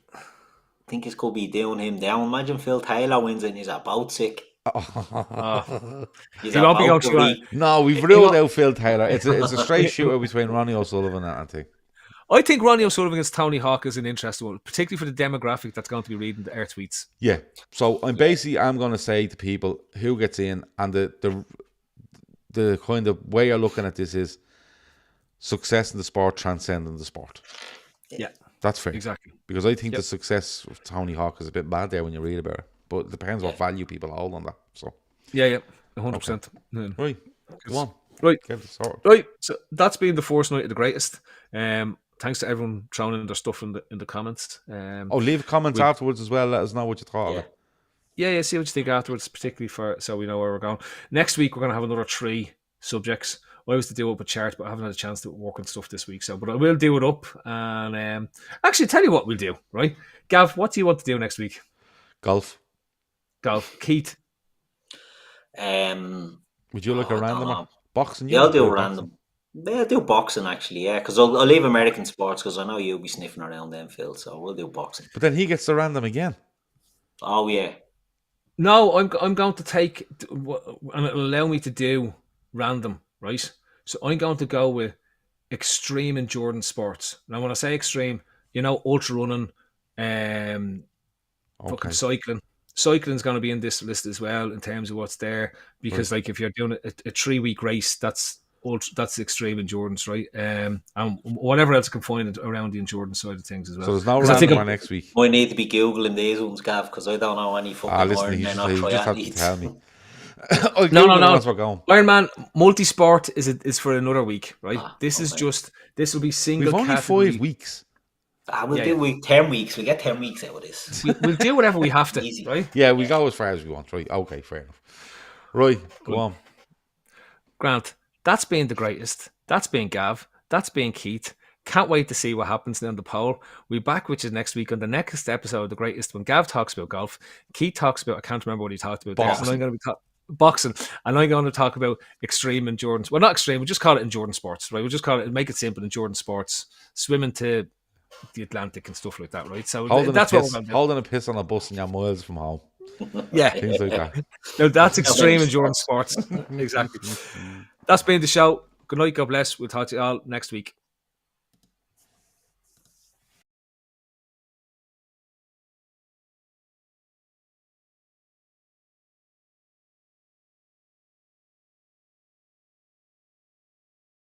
I think it could be doing him down. Imagine Phil Taylor wins and he's about sick. He's He won't be about going to through be- No, we've ruled out Phil Taylor. It's a straight shooter between Ronnie O'Sullivan and that thing. I think Ronnie O'Sullivan against Tony Hawk is an interesting one, particularly for the demographic that's going to be reading our tweets. Yeah. So I'm going to say to people who gets in, and the kind of way you're looking at this is success in the sport transcending the sport. Yeah, That's fair. exactly. Because I think the success of Tony Hawk is a bit bad there when you read about it. But it depends what value people hold on that. So Yeah, 100%. Yeah. right, go on. Right. Get it sorted. Right, so that's been the first night of the greatest. Thanks to everyone throwing in their stuff in the comments. Leave comments afterwards as well. Let us know what you thought of it. Yeah, see what you think afterwards, particularly so we know where we're going. Next week, we're going to have another 3 subjects. I was to do up a chart, but I haven't had a chance to work on stuff this week. But I will do it up. And actually, tell you what we'll do, right? Gav, what do you want to do next week? Golf. Golf. Keith? Would you like a I don't random know. boxing? Yeah, I'll do boxing. random. Yeah, I'll do boxing actually, yeah. Because I'll leave American sports because I know you'll be sniffing around them, Phil. So we'll do boxing. But then he gets the random again. Oh, yeah. No, I'm going to take, and it'll allow me to do random, right? So I'm going to go with extreme endurance sports. Now, when I say extreme, ultra running, fucking cycling. Cycling's going to be in this list as well in terms of what's there because, like, if you're doing a 3-week race, that's extreme endurance, right? And whatever else I can find around the endurance side of things as well. So there's no 'Cause I think random for next week. I need to be Googling these ones, Gav, because I don't know any fucking Listen, Iron you Men or just have to triathletes. tell me. No. Once we're going. Ironman multi-sport is for another week, right? This will be single We've only category. 5 weeks. We'll do 10 weeks. We get 10 weeks out of this. We'll do whatever we have to, Easy. right? Yeah, we go as far as we want. Right. Okay, fair enough. Right, go on. Grant, that's been the greatest. That's been Gav. That's been Keith. Can't wait to see what happens now on the poll. We'll be back, which is next week on the next episode of The Greatest, when Gav talks about golf. Keith talks about, I can't remember what he talked about. Boxing. And I'm going to be boxing. And I'm going to talk about extreme endurance. Well, not extreme. We'll just call it endurance sports, right? We'll just call it, make it simple, endurance sports. Swimming to the Atlantic and stuff like that, right? So that's what we're going to do. Holding a piss on a bus and you're miles from home. Yeah. Things like that. No, that's extreme endurance sports. Exactly. That's been the show. Good night. God bless. We'll talk to you all next week.